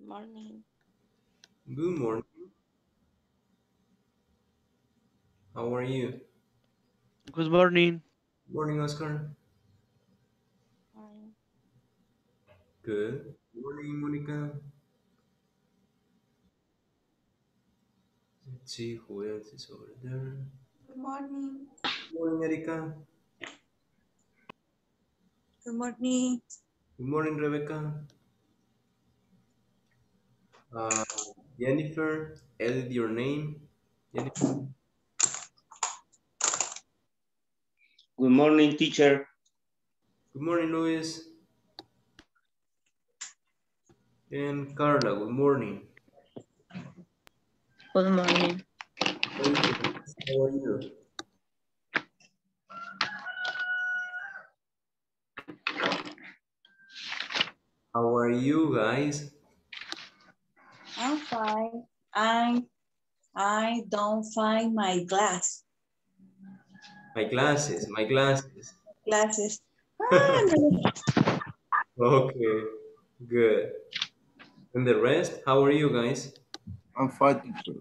Morning. Good morning. How are you? Good morning. Morning, Oscar. Fine. Good. Morning, Monica. Let's see who else is over there. Good morning. Morning, Erika. Good morning. Good morning, Rebecca. Uh, Jennifer, edit your name. Jennifer. Good morning, teacher. Good morning, Luis. And Carla, good morning. Good morning. How are you? How are you guys? I'm fine. I don't find my My glasses. glasses. Ah, no. Okay, good. And the rest, how are you guys? I'm fine, teacher.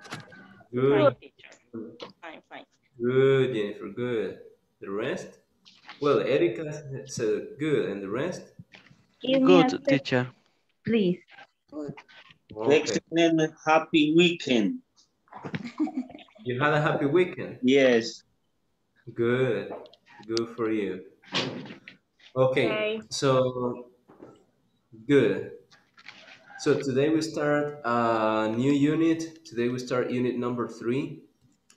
Fine, Good. teacher. Fine. Good, Jennifer, good. The rest? Well, Erica said good, and the rest? Give me a Good, second, teacher. please. Good. Okay. Excellent, happy weekend. You had a happy weekend? Yes. Good. Good for you. Okay, Okay. so good. So today we start a new unit. Today we start unit number 3,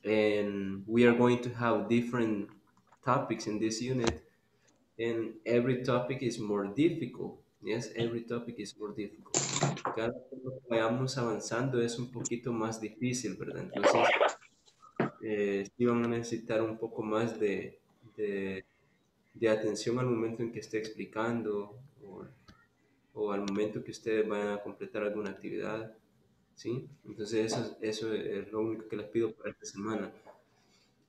and we are going to have different topics in this unit, and every topic is more difficult. Yes, every topic is more difficult. Cada vez que vayamos avanzando es un poquito más difícil, ¿verdad? Entonces, sí van a necesitar un poco más de, de atención al momento en que esté explicando o al momento que ustedes vayan a completar alguna actividad, ¿sí? Entonces, eso es lo único que les pido para esta semana.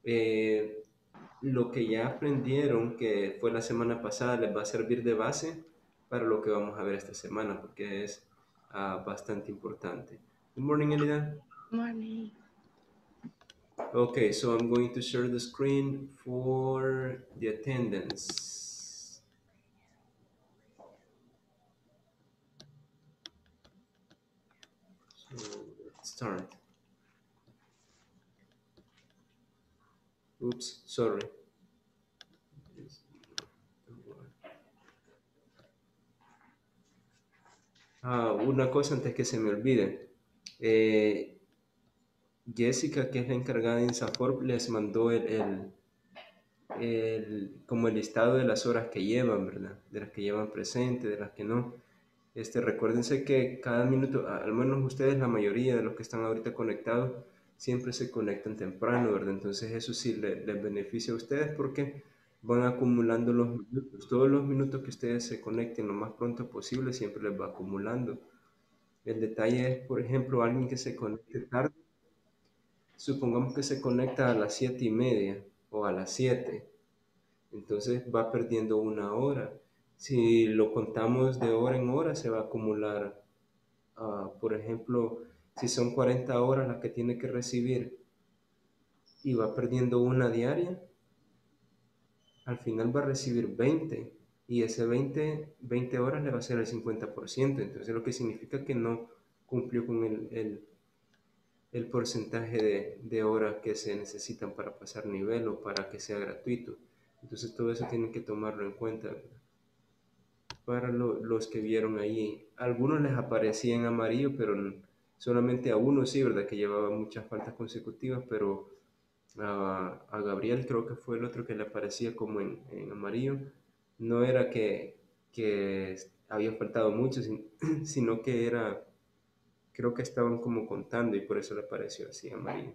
Eh, lo que ya aprendieron, que fue la semana pasada, les va a servir de base para lo que vamos a ver esta semana, porque es bastante importante. Good morning, Elida. Morning. Okay, so I'm going to share the screen for the attendance. So let's start. Oops, sorry. Una cosa antes que se me olvide. Jessica, que es la encargada de Insafor, les mandó como el listado de las horas que llevan, ¿verdad? De las que llevan presente, de las que no. Recuérdense que cada minuto, al menos ustedes, la mayoría de los que están ahorita conectados, siempre se conectan temprano, ¿verdad? Entonces eso sí les beneficia a ustedes porque van acumulando los minutos. Todos los minutos que ustedes se conecten lo más pronto posible siempre les va acumulando. El detalle es, por ejemplo, alguien que se conecte tarde, supongamos que se conecta a las 7:30 o a las 7, entonces va perdiendo una hora. Si lo contamos de hora en hora, se va a acumular, por ejemplo, si son 40 horas las que tiene que recibir y va perdiendo una diaria, al final va a recibir 20 y ese 20 horas le va a ser el 50%. Entonces lo que significa que no cumplió con el porcentaje de horas que se necesitan para pasar nivel o para que sea gratuito. Entonces todo eso tienen que tomarlo en cuenta, ¿verdad? Para los que vieron ahí. Algunos les aparecía en amarillo, pero solamente a uno sí, ¿verdad? Que llevaba muchas faltas consecutivas, pero a Gabriel creo que fue el otro que le aparecía como en amarillo. No era que había faltado mucho, sino que era, creo que estaban como contando y por eso le apareció así amarillo.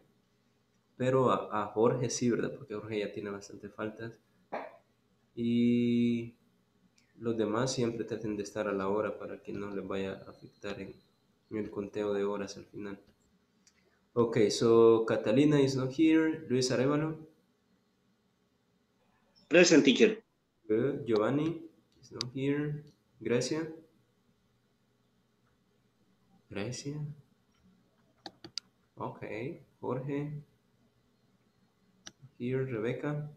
Pero a Jorge sí, ¿verdad? Porque Jorge ya tiene bastantes faltas. Y los demás siempre traten de estar a la hora para que no les vaya a afectar en el conteo de horas al final. Okay, so Catalina is not here. Luis Arevalo. Present, teacher. Good. Giovanni is not here. Gracia. Grecia. Okay. Jorge. Here. Rebecca.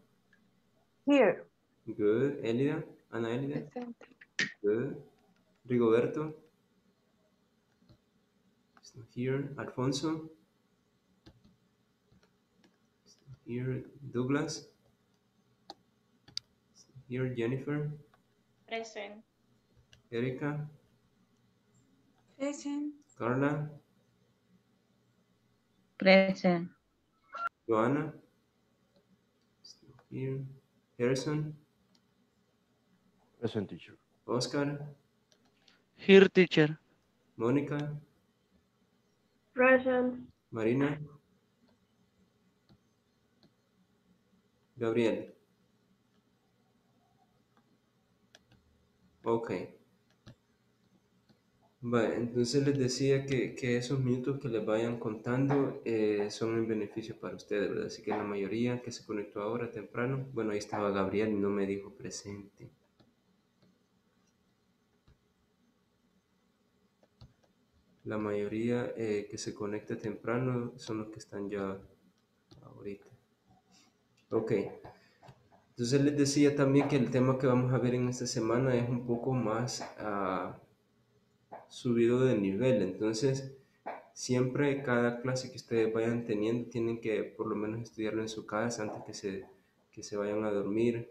Here. Good. Elida. Ana Elida. Good. Rigoberto. It's not here. Alfonso. It's not here. Douglas. It's not here. Jennifer. Present. Erika. Present. Carla. Present. Joanna. It's not here. Harrison. Present, teacher. Oscar. Here, teacher. Mónica. Present. Marina. Gabriel. Ok. Vale, entonces les decía que esos minutos que les vayan contando son en beneficio para ustedes, ¿verdad? Así que la mayoría que se conectó ahora temprano, bueno, ahí estaba Gabriel y no me dijo presente. La mayoría que se conecta temprano son los que están ya ahorita. Ok. Entonces les decía también que el tema que vamos a ver en esta semana es un poco más subido de nivel. Entonces, siempre cada clase que ustedes vayan teniendo tienen que por lo menos estudiarlo en su casa antes que se vayan a dormir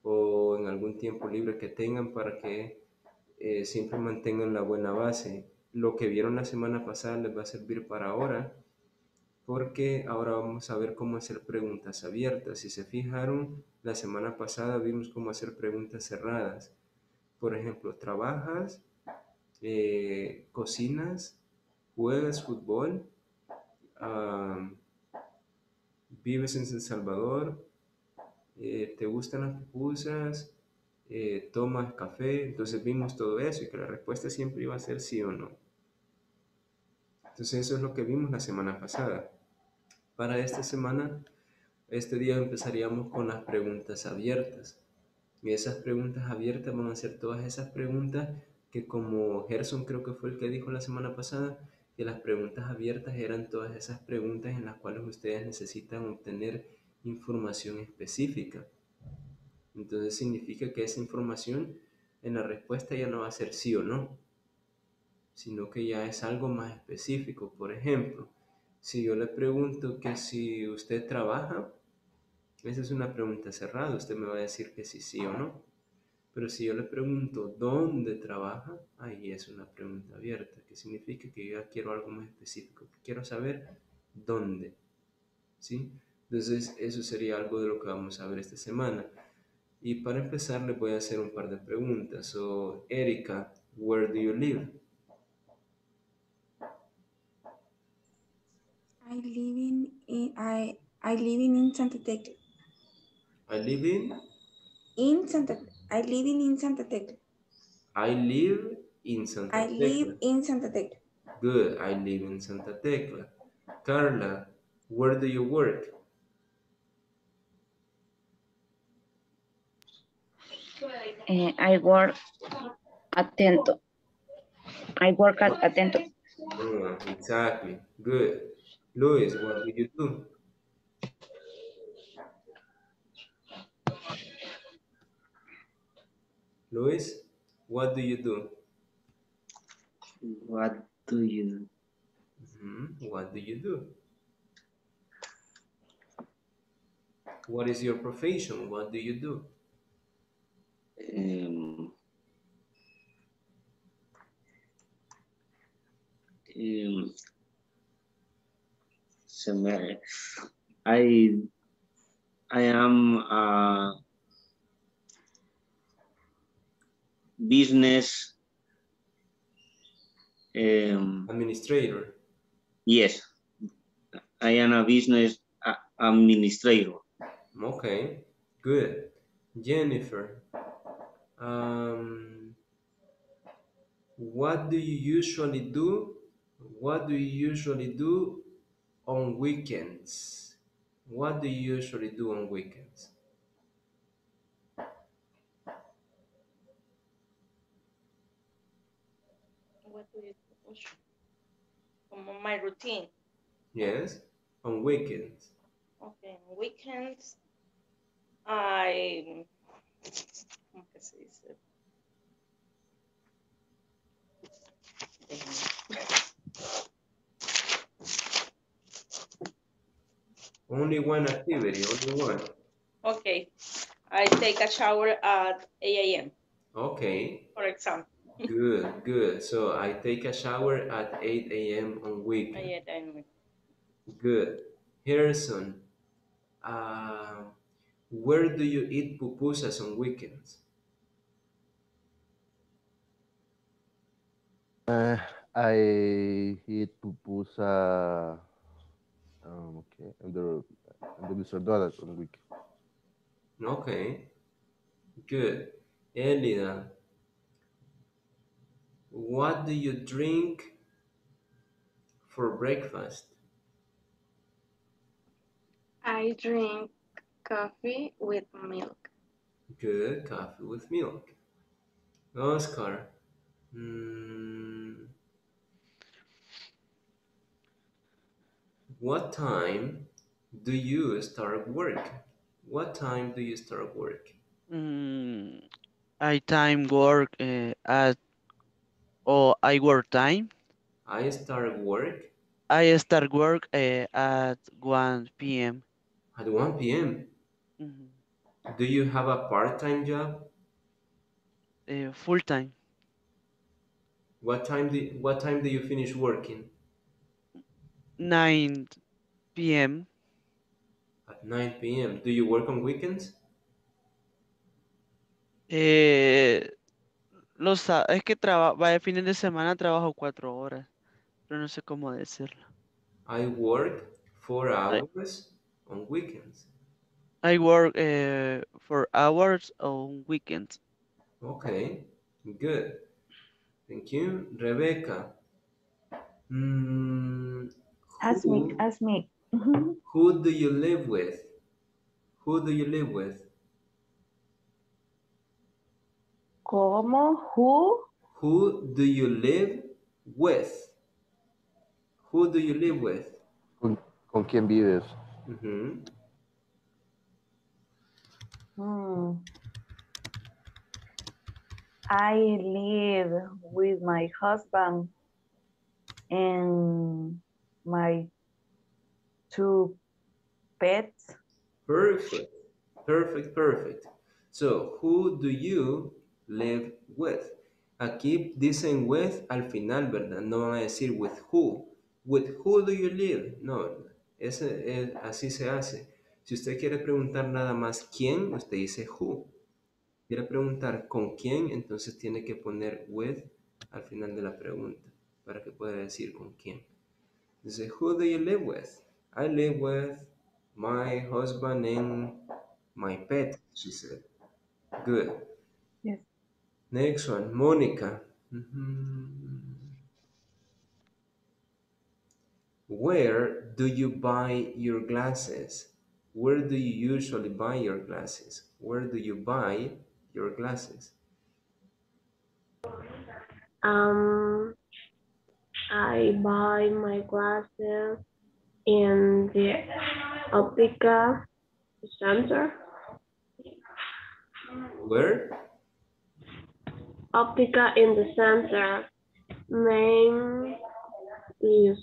o en algún tiempo libre que tengan para que siempre mantengan la buena base. Lo que vieron la semana pasada les va a servir para ahora porque ahora vamos a ver cómo hacer preguntas abiertas. Si se fijaron, la semana pasada vimos cómo hacer preguntas cerradas. Por ejemplo, ¿trabajas? ¿Cocinas? ¿Juegas fútbol? ¿Vives en San Salvador? ¿Te gustan las pupusas? ¿Tomas café? Entonces vimos todo eso y que la respuesta siempre iba a ser sí o no. Entonces eso es lo que vimos la semana pasada. Para esta semana, este día empezaríamos con las preguntas abiertas. Y esas preguntas abiertas van a ser todas esas preguntas que, como Gerson creo que fue el que dijo la semana pasada, que las preguntas abiertas eran todas esas preguntas en las cuales ustedes necesitan obtener información específica. Entonces significa que esa información en la respuesta ya no va a ser sí o no, sino que ya es algo más específico. Por ejemplo, si yo le pregunto que si usted trabaja, esa es una pregunta cerrada, usted me va a decir que sí, sí o no. Pero si yo le pregunto dónde trabaja, ahí es una pregunta abierta, que significa que yo ya quiero algo más específico, que quiero saber dónde, ¿sí? Entonces eso sería algo de lo que vamos a ver esta semana. Y para empezar les voy a hacer un par de preguntas. So, Erika, where do you live? I living in Santa Tecla. I live in? I living in Santa Tecla. I live in Santa I Tecla. live in Santa Tecla. Good, I live in Santa Tecla. Carla, where do you work? I work atento. I work at atento. Exactly. Good. Luis, what do you do? Luis, what do you do? What do you What do you do? What is your profession? What do you do? um, um, se me- I am a business Administrator. yes, I am a business administrator. Okay, good. Jennifer, what do you usually do? What do you usually do on weekends? What do you usually do on weekends? What do you do? my routine. Yes, on weekends. Okay, on weekends, I, ¿cómo que se dice? Only one activity, only one. Okay, I take a shower at 8 a.m., Okay, for example. good, good. So I take a shower at 8 a.m. on weekend. 8 a.m. Good. Harrison, where do you eat pupusas on weekends? I eat pupusa. Okay, and the Mr. Dollar on the week. Okay, good. Elida, what do you drink for breakfast? I drink coffee with milk. Good, coffee with milk. Oscar, what time do you start work? What time do you start work? I time work I work time. I start work I start work at 1 p.m. at 1 p.m. Mhm. Do you have a part-time job? Full time. What time do you finish working? 9 p.m. At 9 p.m. Do you work on weekends? Es que vaya fines de semana trabajo 4 horas, pero no sé cómo decirlo. I work 4 I, hours on weekends. I work 4 hours on weekends. Okay, good. Thank you. Rebecca, Ask me, who, ask me. Mhm. who do you live with? Who do you live with? ¿Cómo? Who? Who do you live with? Who do you live with? ¿Con quién vives? Mhm. Hmm. I live with my husband and my 2 pets. Perfect, perfect, perfect. So, who do you live with? Aquí dicen with al final, ¿verdad? No van a decir with who. With who do you live? No, así se hace. Si usted quiere preguntar nada más quién, usted dice who. Quiere preguntar con quién, entonces tiene que poner with al final de la pregunta para que pueda decir con quién. Dice, who do you live with? I live with my husband and my pet, she said. Good. Yes. Next one, Monica. Mhm. Where do you buy your glasses? Where do you usually buy your glasses? Where do you buy your glasses? I buy my glasses in the Optica Center. Where? Optica in the center. Name is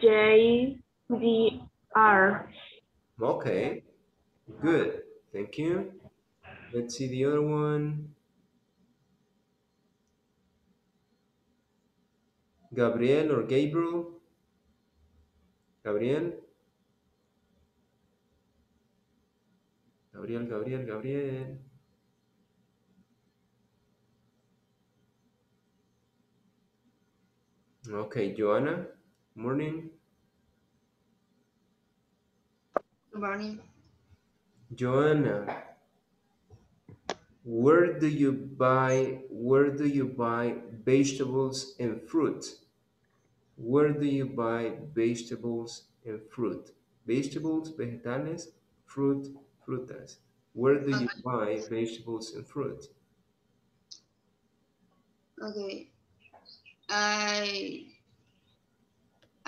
JDR. Okay, good. Thank you. Let's see the other one. Gabriel or Gabriel? Gabriel? Gabriel, Gabriel, Gabriel. Okay, Joanna, morning. Good morning. Joanna, where do you buy vegetables and fruit? Where do you buy vegetables and fruit? Vegetables, vegetales, fruit, frutas. Where do you buy vegetables and fruit? Okay. I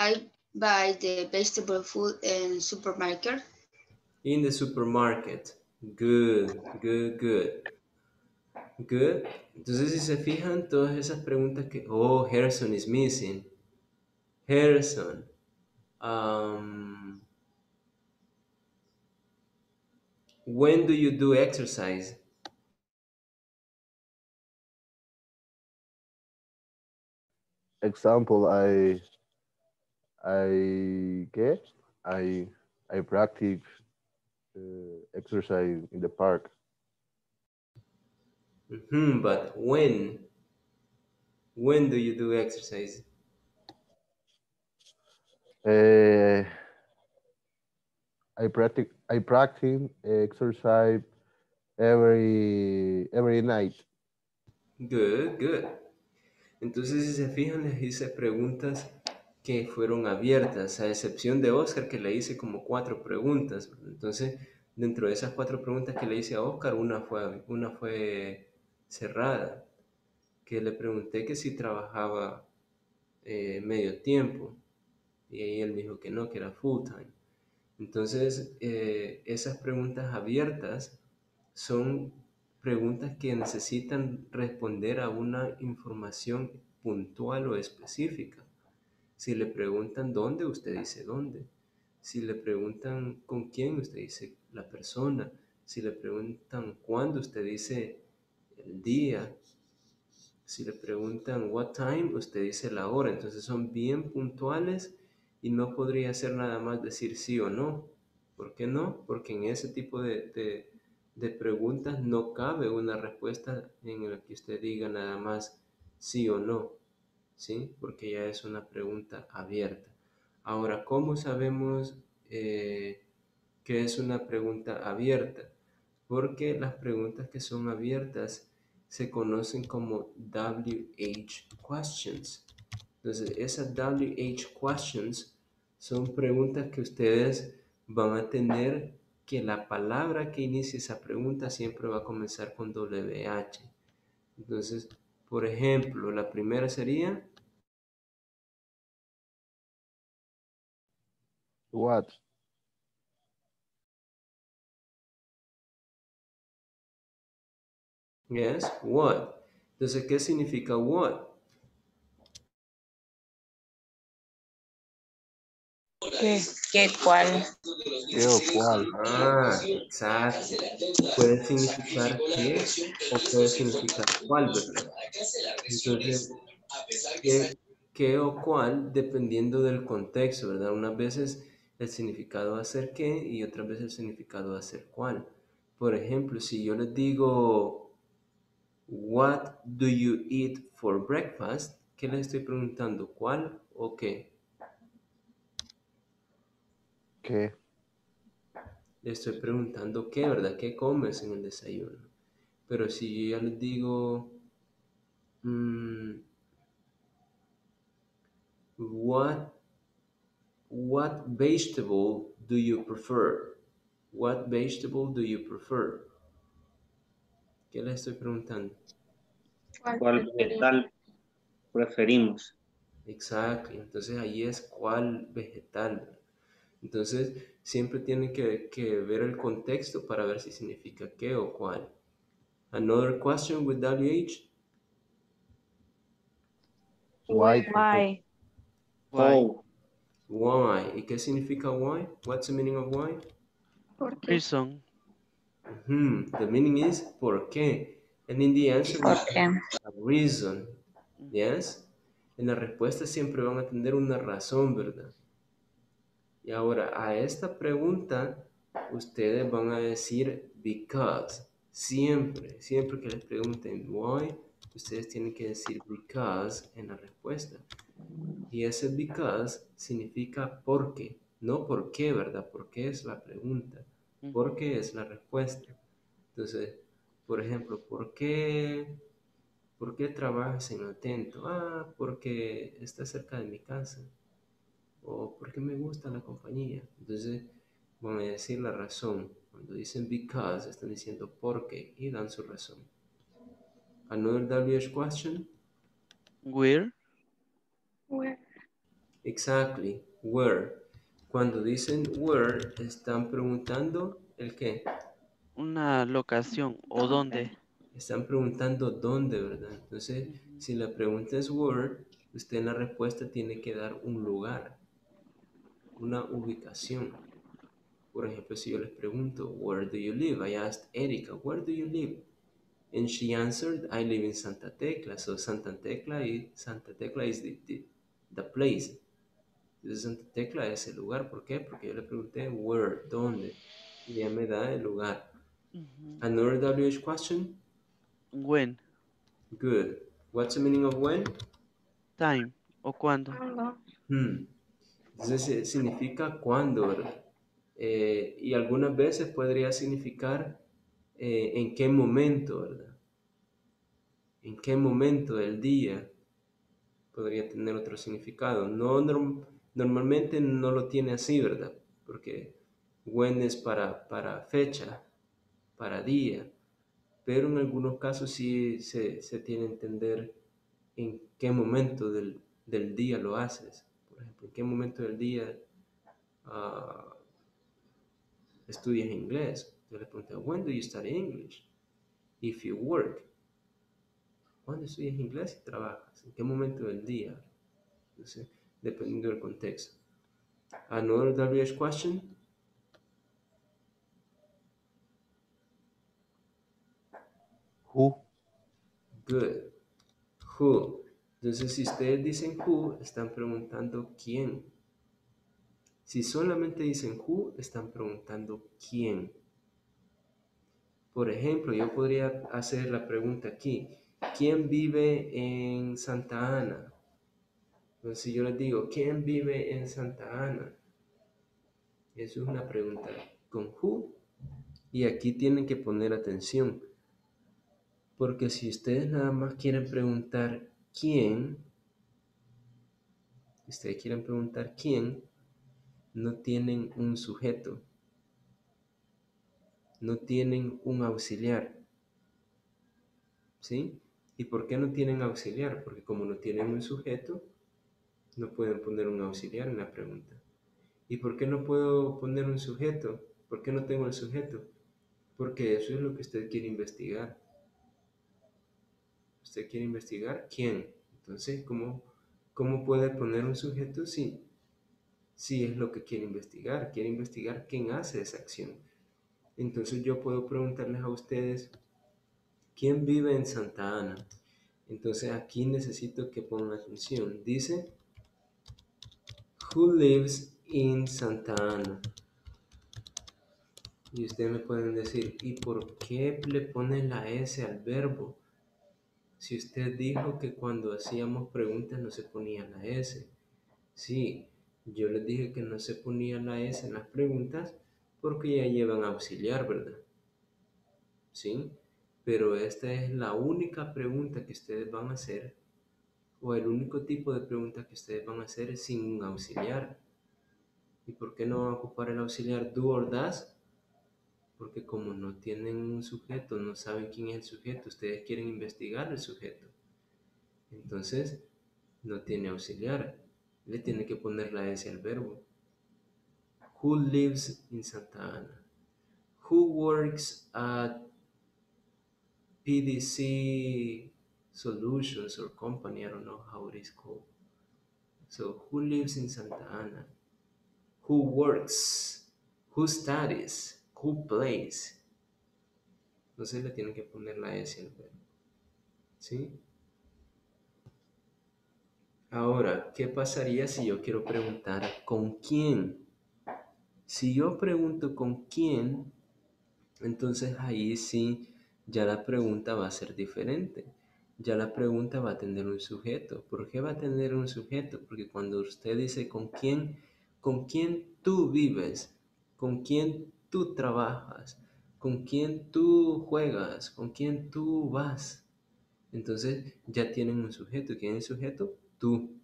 I buy the vegetable food in supermarket. In the supermarket. Good, good, good. Good. Entonces, si se fijan, todas esas preguntas que... Oh, Harrison is missing. Harrison. When do you do exercise? Example, I practice exercise in the park. But when? When do you do exercise? I practice exercise every night. Good, good. Entonces, si se fijan, les hice preguntas que fueron abiertas, a excepción de Oscar, que le hice como 4 preguntas. Entonces, dentro de esas 4 preguntas que le hice a Oscar, una fue cerrada, que le pregunté que si trabajaba medio tiempo, y ahí él me dijo que no, que era full time. Entonces, esas preguntas abiertas son preguntas que necesitan responder a una información puntual o específica. Si le preguntan dónde, usted dice dónde. Si le preguntan con quién, usted dice la persona. Si le preguntan cuándo, usted dice el día. Si le preguntan what time, usted dice la hora. Entonces son bien puntuales y no podría ser nada más decir sí o no. ¿Por qué no? Porque en ese tipo de preguntas no cabe una respuesta en la que usted diga nada más sí o no, ¿sí? Porque ya es una pregunta abierta. Ahora, ¿cómo sabemos que es una pregunta abierta? Porque las preguntas que son abiertas se conocen como WH questions. Entonces, esas WH questions son preguntas que ustedes van a tener que la palabra que inicie esa pregunta siempre va a comenzar con WH. Entonces, por ejemplo, la primera sería What? yes, what. Entonces, ¿qué significa what? ¿Qué cuál? ¿Qué o cuál? Ah, exacto. Puede significar qué o puede significar cuál, ¿verdad? Entonces, qué o cuál dependiendo del contexto, ¿verdad? Unas veces el significado va a ser qué y otras veces el significado va a ser cuál. Por ejemplo, si yo les digo, what do you eat for breakfast? ¿Qué les estoy preguntando? ¿Cuál o qué? ¿Qué? Le estoy preguntando qué, ¿verdad? ¿Qué comes en el desayuno? Pero si yo ya les digo, what vegetable do you prefer? What vegetable do you prefer? ¿Qué les estoy preguntando? ¿Cuál vegetal preferimos? Exacto, entonces ahí es cuál vegetal. Entonces siempre tienen que ver el contexto para ver si significa qué o cuál. Another question with WH? Why? Why? Oh, Why. ¿Y qué significa why? What's the meaning of why? Reason. The meaning is ¿por qué? And in the answer we ¿Por qué? have a reason. Yes? En la respuesta siempre van a tener una razón, ¿verdad? Y ahora a esta pregunta ustedes van a decir because. Siempre, siempre que les pregunten why, ustedes tienen que decir because en la respuesta. Y ese because significa por qué, no por qué, ¿verdad? ¿Por qué es la pregunta? ¿Por qué es la respuesta? Entonces, por ejemplo, ¿por qué trabajas en Atento? Ah, porque está cerca de mi casa. O porque me gusta la compañía. Entonces, van a decir la razón. Cuando dicen because, están diciendo por qué y dan su razón. Another WH question? Where? Exactly. Where. Cuando dicen where, están preguntando el qué. Una locación o dónde. Están preguntando dónde, ¿verdad? Entonces, si la pregunta es where, usted en la respuesta tiene que dar un lugar, una ubicación. Por ejemplo, si yo les pregunto, where do you live? I asked Erika, where do you live? And she answered, I live in Santa Tecla. So Santa Tecla is the place. Entonces Santa Tecla es el lugar. ¿Por qué? Porque yo le pregunté, where, ¿dónde? Y ella me da el lugar. Ujú. Another WH question? When. Good. What's the meaning of when? Time. ¿O cuándo? Entonces significa cuándo, ¿verdad? Y algunas veces podría significar en qué momento, ¿verdad? En qué momento del día podría tener otro significado. No, normalmente no lo tiene así, ¿verdad? Porque when es para fecha, para día, pero en algunos casos sí se tiene que entender en qué momento del día lo haces. Por ejemplo, en qué momento del día estudias inglés. Yo le pregunté, when do you study English? If you work. ¿Cuándo estudias inglés y trabajas? ¿En qué momento del día? Entonces, dependiendo del contexto. Another WH question? Who? Good. Who? Entonces, si ustedes dicen who, están preguntando quién. Si solamente dicen who, están preguntando quién. Por ejemplo, yo podría hacer la pregunta aquí. ¿Quién vive en Santa Ana? Entonces, si yo les digo, ¿quién vive en Santa Ana? Eso es una pregunta con who. Y aquí tienen que poner atención. Porque si ustedes nada más quieren preguntar quién, no tienen un sujeto. No tienen un auxiliar. ¿Sí? ¿Y por qué no tienen auxiliar? Porque como no tienen un sujeto, no pueden poner un auxiliar en la pregunta. ¿Y por qué no puedo poner un sujeto? ¿Por qué no tengo el sujeto? Porque eso es lo que usted quiere investigar. ¿Usted quiere investigar quién? Entonces, ¿cómo puede poner un sujeto si es lo que quiere investigar? Quiere investigar quién hace esa acción. Entonces yo puedo preguntarles a ustedes, ¿quién vive en Santa Ana? Entonces aquí necesito que pongan atención. Dice, who lives in Santa Ana? Y ustedes me pueden decir, ¿y por qué le ponen la S al verbo? Si usted dijo que cuando hacíamos preguntas no se ponía la S. Sí, yo les dije que no se ponía la S en las preguntas porque ya llevan auxiliar, ¿verdad? ¿Sí? Pero esta es la única pregunta que ustedes van a hacer, o el único tipo de pregunta que ustedes van a hacer sin un auxiliar. ¿Y por qué no van a ocupar el auxiliar do or does? Porque como no tienen un sujeto, no saben quién es el sujeto, ustedes quieren investigar el sujeto. Entonces, no tiene auxiliar. Le tiene que poner la S al verbo. Who lives in Santa Ana? Who works at PDC Solutions or company? I don't know how it is called. So, who lives in Santa Ana? Who works? Who studies? Who plays? Entonces le tienen que poner la S al verbo. ¿Sí? Ahora, ¿qué pasaría si yo quiero preguntar con quién? Si yo pregunto con quién, entonces ahí sí ya la pregunta va a ser diferente. Ya la pregunta va a tener un sujeto. ¿Por qué va a tener un sujeto? Porque cuando usted dice con quién tú vives, con quién tú trabajas, con quién tú juegas, con quién tú vas, entonces ya tienen un sujeto. ¿Quién es el sujeto? Tú.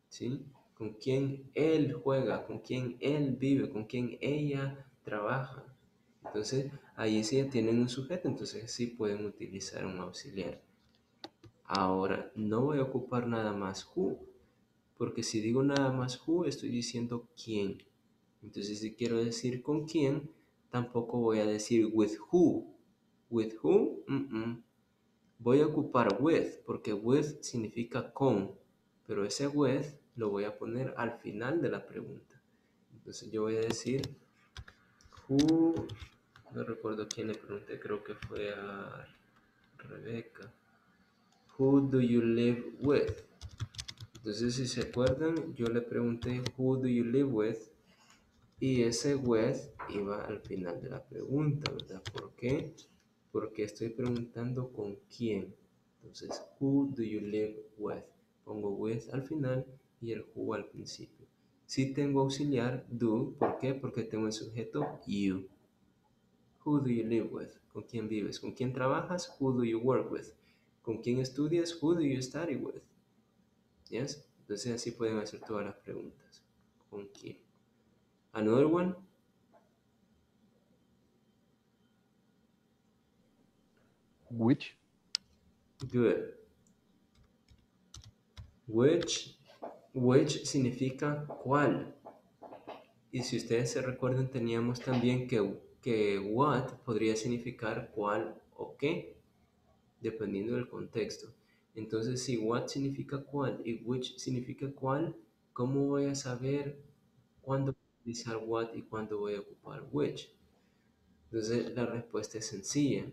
¿Sí? Con quién él juega, con quién él vive, con quién ella trabaja. Entonces, ahí sí ya tienen un sujeto, entonces sí pueden utilizar un auxiliar. Ahora, no voy a ocupar nada más who, porque si digo nada más who, estoy diciendo quién. Entonces, si quiero decir con quién, tampoco voy a decir with who. With who, voy a ocupar with, porque with significa con, pero ese with lo voy a poner al final de la pregunta. Entonces, yo voy a decir who, no recuerdo a quién le pregunté, creo que fue a Rebeca. Who do you live with? Entonces, si se acuerdan, yo le pregunté who do you live with, y ese with iba al final de la pregunta, ¿verdad? ¿Por qué? Porque estoy preguntando con quién. Entonces, who do you live with? Pongo with al final y el who al principio. Si tengo auxiliar, do. ¿Por qué? Porque tengo el sujeto you. Who do you live with? ¿Con quién vives? ¿Con quién trabajas? Who do you work with? ¿Con quién estudias? Who do you study with? Yes? Entonces así pueden hacer todas las preguntas. ¿Con quién? Another one? Which? Good. Which significa cuál. Y si ustedes se recuerdan, teníamos también que what podría significar cuál o qué, dependiendo del contexto. Entonces, si what significa cuál y which significa cuál, ¿cómo voy a saber cuándo utilizar what y cuándo voy a ocupar which? Entonces, la respuesta es sencilla.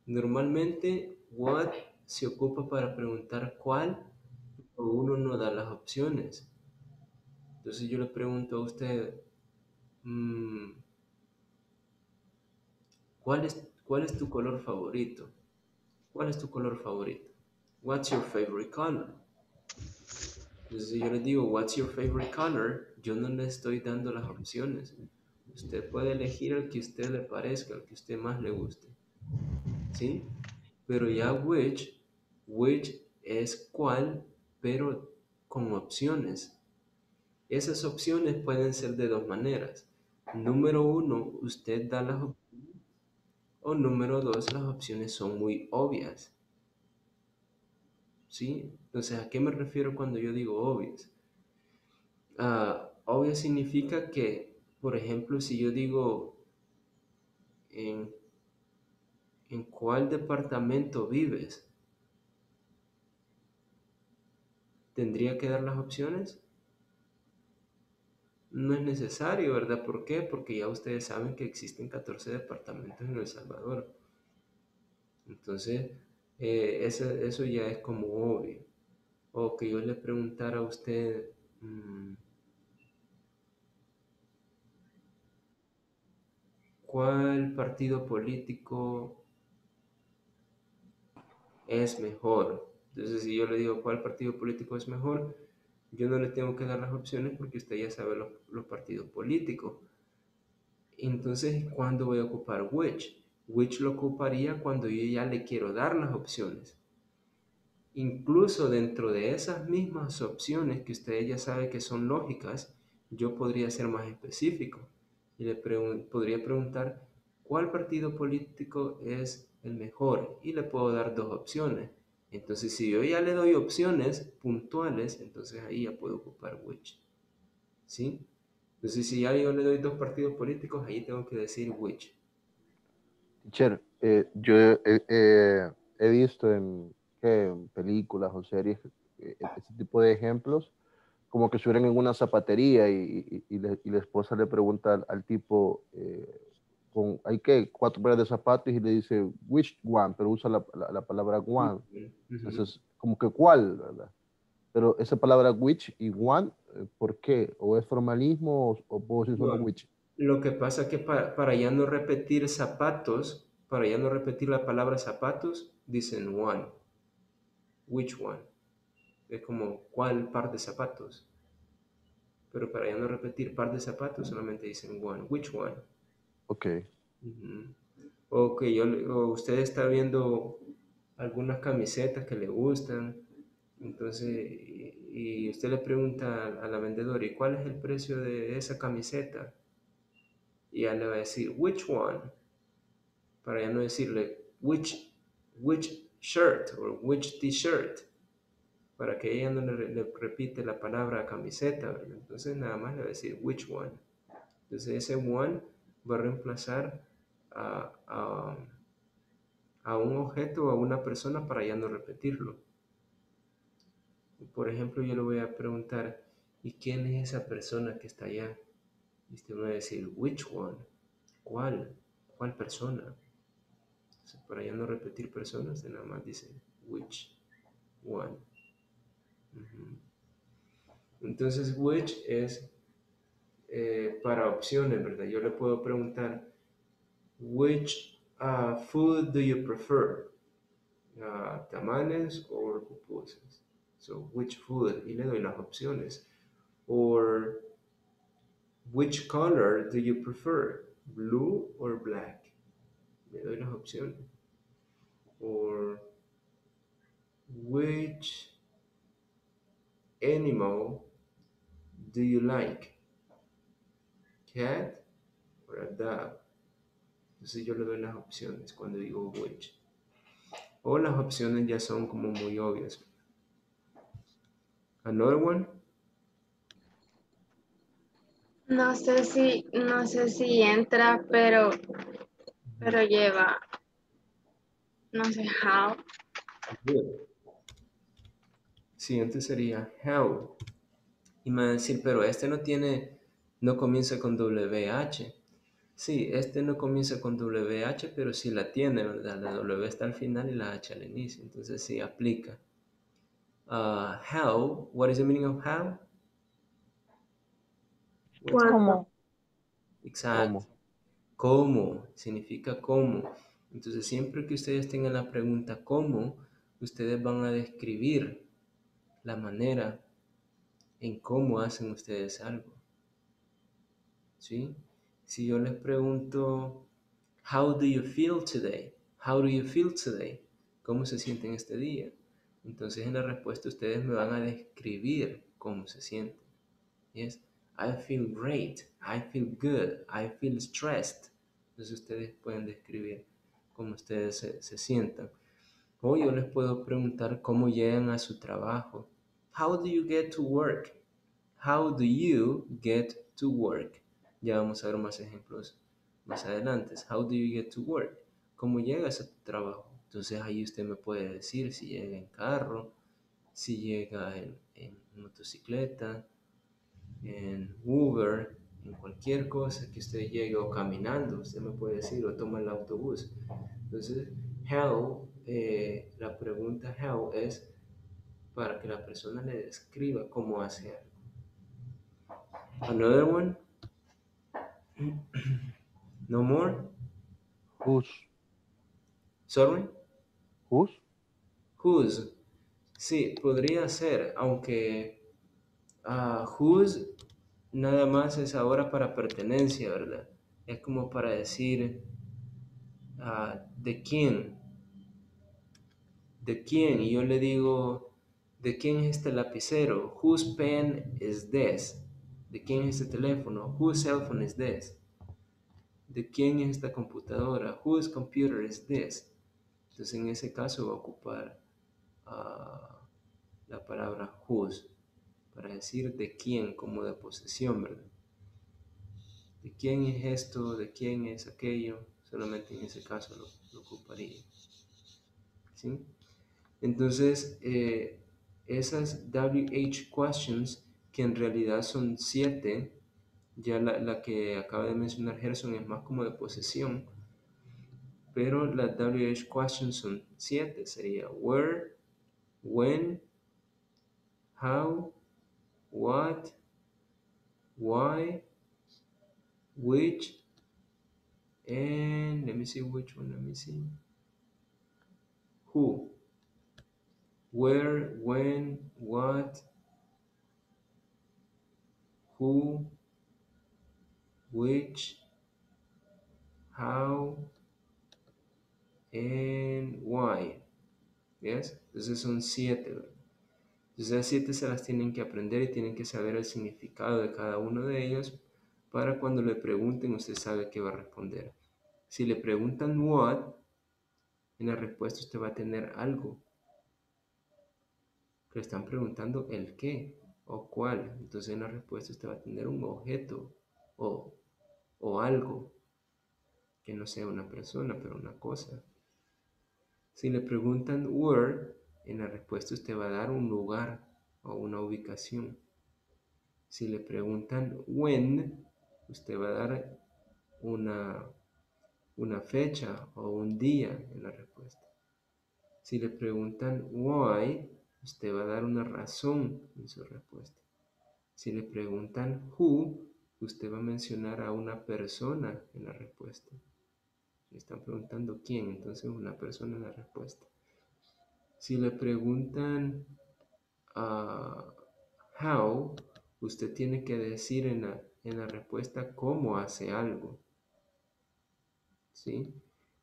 Normalmente, what se ocupa para preguntar cuál, pero uno no da las opciones. Entonces, yo le pregunto a usted, ¿cuál es tu color favorito? ¿Cuál es tu color favorito? What's your favorite color? Entonces, si yo le digo, what's your favorite color, yo no le estoy dando las opciones. Usted puede elegir el que a usted le parezca, el que a usted más le guste. ¿Sí? Pero ya which es cuál, pero con opciones. Esas opciones pueden ser de dos maneras. Número uno, usted da las opciones. O número dos, las opciones son muy obvias. ¿Sí? Entonces, ¿a qué me refiero cuando yo digo obvias? Obvio significa que, por ejemplo, si yo digo ¿en cuál departamento vives? ¿Tendría que dar las opciones? No es necesario, ¿verdad? ¿Por qué? Porque ya ustedes saben que existen 14 departamentos en El Salvador. Entonces, eso ya es como obvio. O que yo le preguntara a usted, ¿cuál partido político es mejor? Entonces, si yo le digo cuál partido político es mejor, yo no le tengo que dar las opciones porque usted ya sabe los partidos políticos. Entonces, ¿cuándo voy a ocupar which? Which lo ocuparía cuando yo ya le quiero dar las opciones. Incluso dentro de esas mismas opciones que usted ya sabe que son lógicas, yo podría ser más específico y le podría preguntar ¿cuál partido político es el mejor? Y le puedo dar dos opciones. Entonces, si yo ya le doy opciones puntuales, entonces ahí ya puedo ocupar which. ¿Sí? Entonces, si ya yo le doy dos partidos políticos, ahí tengo que decir which. Teacher, yo he visto en películas o series este tipo de ejemplos, como que estuvieran en una zapatería y la esposa le pregunta al tipo, hay que 4 pares de zapatos y le dice, which one, pero usa la palabra one. Entonces, como que cuál, ¿verdad? Pero esa palabra which y one, ¿por qué? ¿O es formalismo o puedo decir solo which? Lo que pasa es que para ya no repetir zapatos, para ya no repetir la palabra zapatos, dicen one. Which one? Es como, ¿cuál par de zapatos? Pero para ya no repetir par de zapatos, solamente dicen one. Which one? Ok. O que usted está viendo algunas camisetas que le gustan, entonces, y usted le pregunta a la vendedora, ¿y cuál es el precio de esa camiseta? Y ella le va a decir, which one? Para ya no decirle, which shirt o which t-shirt. para que ella no le repite la palabra camiseta, ¿verdad? Entonces nada más le va a decir which one. Entonces ese one va a reemplazar a un objeto o a una persona para ya no repetirlo. Por ejemplo, yo le voy a preguntar, ¿y quién es esa persona que está allá? Y usted me va a decir, which one? ¿Cuál persona? Entonces, para ya no repetir personas, usted nada más dice which one. Entonces, which es para opciones, ¿verdad? Yo le puedo preguntar, which food do you prefer? Tamales or pupusas? So, which food? Y le doy las opciones. Or, which color do you prefer? Blue or black? Le doy las opciones. Or, which animal do you like? Cat or a dog? Entonces yo le doy las opciones cuando digo which. O las opciones ya son como muy obvias. Another one? No sé si entra, pero lleva, no sé, how. Good. Siguiente sería how. Y me va a decir, pero este no comienza con WH. Sí, este no comienza con WH, pero sí la tiene, ¿verdad? La W está al final y la H al inicio. Entonces sí aplica. How, what is the meaning of how? ¿Cuánto? Exacto. ¿Cómo? Significa cómo. Entonces siempre que ustedes tengan la pregunta ¿cómo? Ustedes van a describir la manera en cómo hacen ustedes algo. ¿Sí? Si yo les pregunto, how do you feel today? How do you feel today? ¿Cómo se sienten este día? Entonces en la respuesta ustedes me van a describir cómo se sienten. Yes, I feel great, I feel good, I feel stressed. Entonces ustedes pueden describir cómo ustedes se sientan. O yo les puedo preguntar cómo llegan a su trabajo. How do you get to work? How do you get to work? Ya vamos a ver más ejemplos más adelante. How do you get to work? ¿Cómo llegas a tu trabajo? Entonces ahí usted me puede decir si llega en carro, si llega en motocicleta, en Uber, en cualquier cosa que usted llegue o caminando, usted me puede decir, o toma el autobús. Entonces, how, la pregunta how es para que la persona le describa cómo hace algo. Another one? No more? Whose. Sorry? Whose. Whose. Sí, podría ser, aunque whose nada más es ahora para pertenencia, ¿verdad? Es como para decir de quién. ¿De quién? Y yo le digo, ¿de quién es este lapicero? Whose pen is this? ¿De quién es este teléfono? Whose cell phone is this? ¿De quién es esta computadora? Whose computer is this? Entonces en ese caso va a ocupar la palabra whose para decir de quién como de posesión, ¿verdad? ¿De quién es esto? ¿De quién es aquello? Solamente en ese caso lo ocuparía. ¿Sí? Entonces, esas WH questions, que en realidad son 7, ya la que acaba de mencionar Gerson es más como de posesión, pero las WH questions son 7, sería where, when, how, what, why, which, and let me see which one, let me see, who. Where, when, what, who, which, how, and why. ¿Ves? Entonces son 7. Entonces esas 7 se las tienen que aprender y tienen que saber el significado de cada uno de ellos para cuando le pregunten usted sabe qué va a responder. Si le preguntan what, en la respuesta usted va a tener algo Le están preguntando el qué o cuál. Entonces en la respuesta usted va a tener un objeto o algo que no sea una persona, pero una cosa. Si le preguntan where, en la respuesta usted va a dar un lugar o una ubicación. Si le preguntan when, usted va a dar una fecha o un día en la respuesta. Si le preguntan why, usted va a dar una razón en su respuesta. Si le preguntan who, usted va a mencionar a una persona en la respuesta. Le están preguntando quién, entonces una persona en la respuesta. Si le preguntan how, usted tiene que decir en la respuesta cómo hace algo. ¿Sí?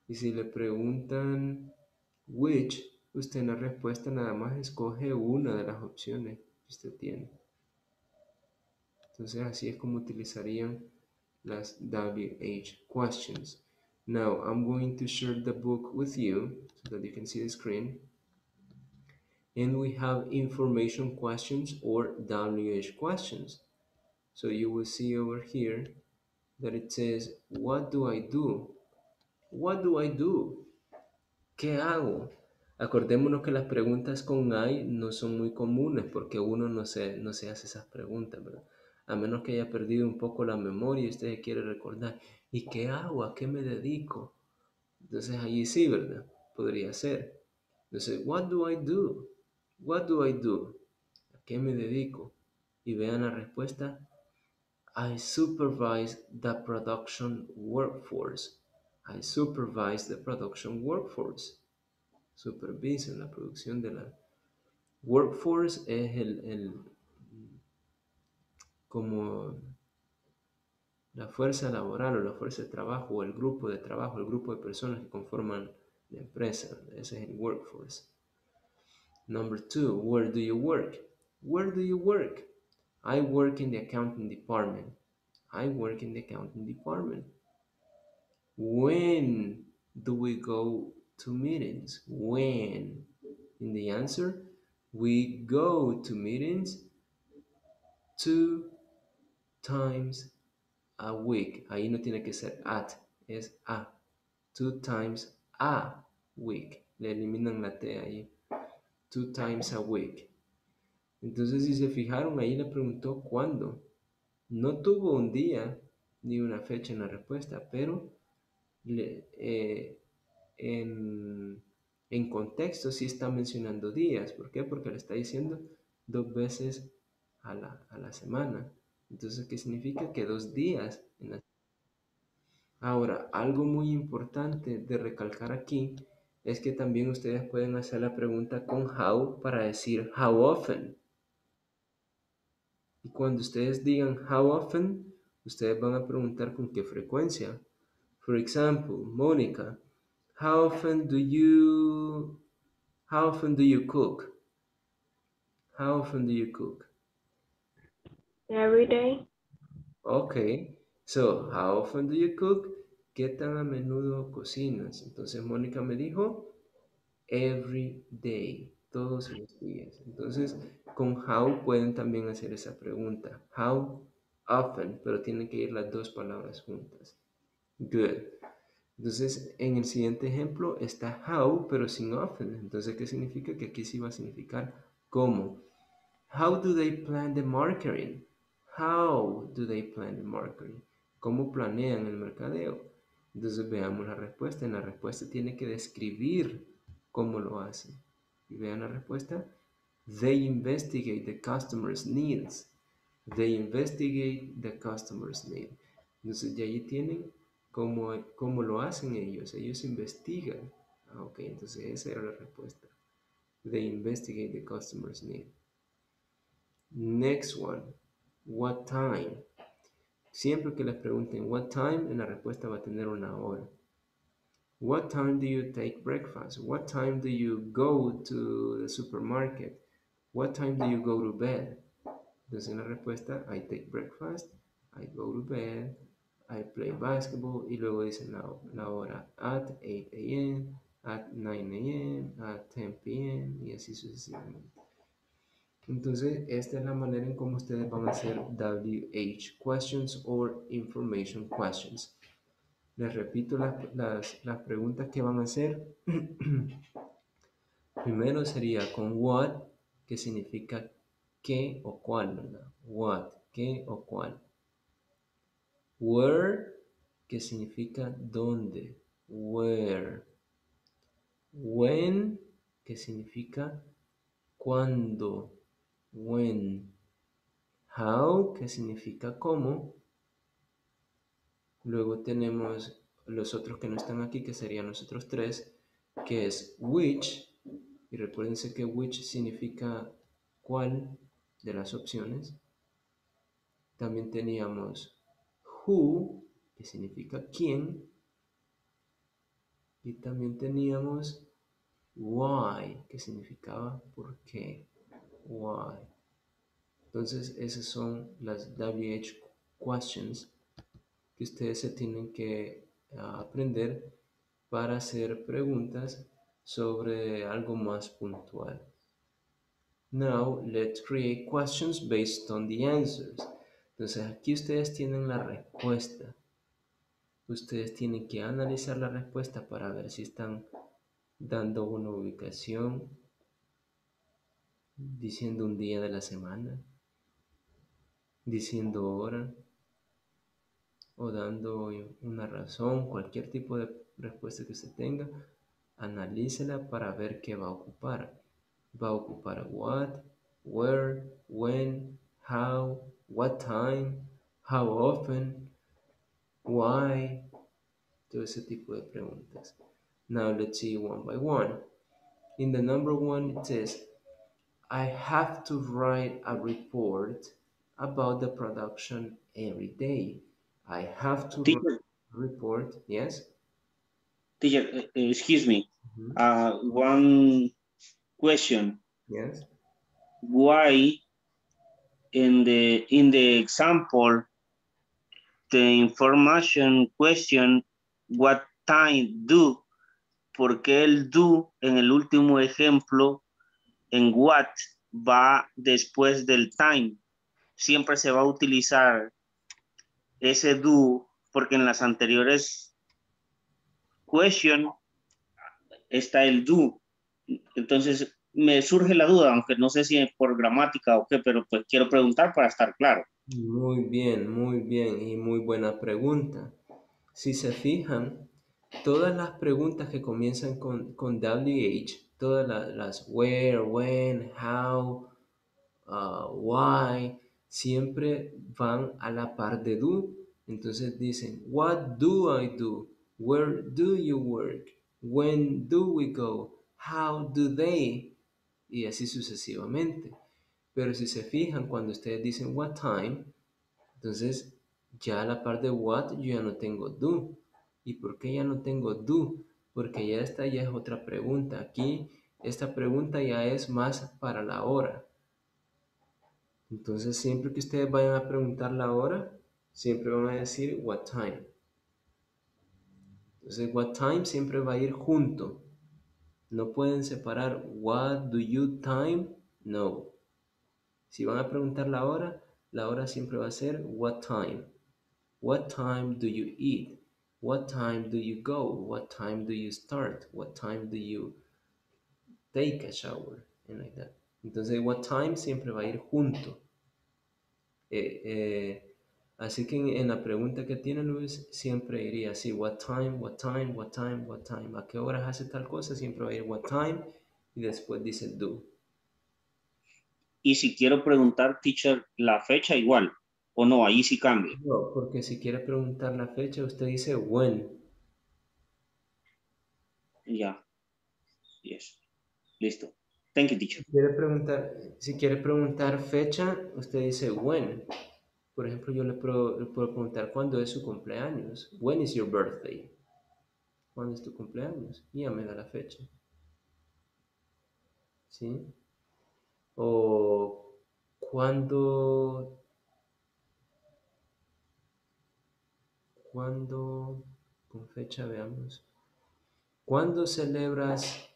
Y si le preguntan which, usted en la respuesta nada más escoge una de las opciones que usted tiene. Entonces así es como utilizarían las WH questions. Now I'm going to share the book with you so that you can see the screen. And we have information questions or WH questions. So you will see over here that it says, what do I do? What do I do? ¿Qué hago? Acordémonos que las preguntas con I no son muy comunes porque uno no se hace esas preguntas, ¿verdad? A menos que haya perdido un poco la memoria y usted quiere recordar, ¿y qué hago? ¿A qué me dedico? Entonces allí sí, ¿verdad? Podría ser. Entonces, what do I do? What do I do? ¿A qué me dedico? Y vean la respuesta. I supervise the production workforce. I supervise the production workforce. Superviso la producción de la workforce es como la fuerza laboral o la fuerza de trabajo o el grupo de trabajo, el grupo de personas que conforman la empresa. Ese es el workforce. Number 2, where do you work? Where do you work? I work in the accounting department. I work in the accounting department. When do we go to meetings? When? In the answer, we go to meetings 2 times a week. Ahí no tiene que ser at, es a. 2 times a week. Le eliminan la T ahí. 2 times a week. Entonces, si se fijaron, ahí le preguntó cuándo. No tuvo un día ni una fecha en la respuesta, pero en contexto sí está mencionando días. ¿Por qué? Porque le está diciendo 2 veces a la semana. Entonces, ¿qué significa? Que 2 días en la semana. Ahora, algo muy importante de recalcar aquí es que también ustedes pueden hacer la pregunta con how para decir how often. Y cuando ustedes digan how often, ustedes van a preguntar con qué frecuencia. For example, Mónica, how often do you cook? How often do you cook? Every day. Okay, so how often do you cook? ¿Qué tan a menudo cocinas? Entonces Mónica me dijo every day, todos los días. Entonces con how pueden también hacer esa pregunta. How often, pero tienen que ir las dos palabras juntas. Good. Entonces, en el siguiente ejemplo está how, pero sin often. Entonces, ¿qué significa? Que aquí sí va a significar cómo. How do they plan the marketing? How do they plan the marketing? ¿Cómo planean el mercadeo? Entonces, veamos la respuesta. En la respuesta tiene que describir cómo lo hacen. Y vean la respuesta. They investigate the customer's needs. They investigate the customer's needs. Entonces, ya allí tienen cómo lo hacen ellos. Ellos investigan. Ok, entonces esa era la respuesta. They investigate the customer's need. Next one. What time? Siempre que les pregunten what time, en la respuesta va a tener una hora. What time do you take breakfast? What time do you go to the supermarket? What time do you go to bed? Entonces en la respuesta, I take breakfast, I go to bed, I play basketball, y luego dicen la hora at 8 a.m., at 9 a.m., at 10 p.m., y así sucesivamente. Entonces, esta es la manera en cómo ustedes van a hacer WH questions or information questions. Les repito las preguntas que van a hacer. Primero sería con what, que significa qué o cuál, ¿verdad? What, qué o cuál. Where, que significa dónde. Where. When, que significa cuándo. When. How, que significa cómo. Luego tenemos los otros que no están aquí, que serían los otros tres, que es which. Y recuérdense que which significa cuál de las opciones. También teníamos who, que significa quién. Y también teníamos why, que significaba por qué. Why. Entonces, esas son las WH questions que ustedes se tienen que aprender para hacer preguntas sobre algo más puntual. Now, let's create questions based on the answers. Entonces, aquí ustedes tienen la respuesta. Ustedes tienen que analizar la respuesta para ver si están dando una ubicación, diciendo un día de la semana, diciendo hora, o dando una razón, cualquier tipo de respuesta que usted tenga, analícela para ver qué va a ocupar. Va a ocupar what, where, when, how, what time, how often, why, todo ese tipo de preguntas. Now let's see one by one. In the number one, it says, I have to write a report about the production every day. I have to write a report, yes? Teacher, excuse me. One question. Yes. Why in the example the information question what time do? Porque el do en el último ejemplo en what va después del time. Siempre se va a utilizar ese do porque en las anteriores question está el do. Entonces me surge la duda, aunque no sé si es por gramática o qué, pero pues quiero preguntar para estar claro. Muy bien y muy buena pregunta. Si se fijan, todas las preguntas que comienzan con WH, todas las where, when, how, why, siempre van a la par de do. Entonces dicen, what do I do? Where do you work? When do we go? How do they? Y así sucesivamente. Pero si se fijan, cuando ustedes dicen what time, entonces ya a la par de what yo ya no tengo do. ¿Y por qué ya no tengo do? Porque ya esta ya es otra pregunta. Aquí esta pregunta ya es más para la hora. Entonces siempre que ustedes vayan a preguntar la hora, siempre van a decir what time. Entonces what time siempre va a ir junto. No pueden separar what do you time, no. Si van a preguntar la hora siempre va a ser what time. What time do you eat? What time do you go? What time do you start? What time do you take a shower? And like that. Entonces what time siempre va a ir junto. Así que en la pregunta que tiene Luis siempre iría así, what time, what time, what time, what time. ¿A qué horas hace tal cosa? Siempre va a ir what time y después dice do. Y si quiero preguntar, teacher, la fecha igual, o no, ahí sí cambia. No, porque si quiere preguntar la fecha, usted dice when. Ya. Yes. Listo. Thank you, teacher. Si quiere preguntar fecha, usted dice when. Por ejemplo, yo le puedo preguntar cuándo es su cumpleaños. When is your birthday? ¿Cuándo es tu cumpleaños? Y ya me da la fecha. ¿Sí? O cuándo, con fecha veamos. ¿Cuándo celebras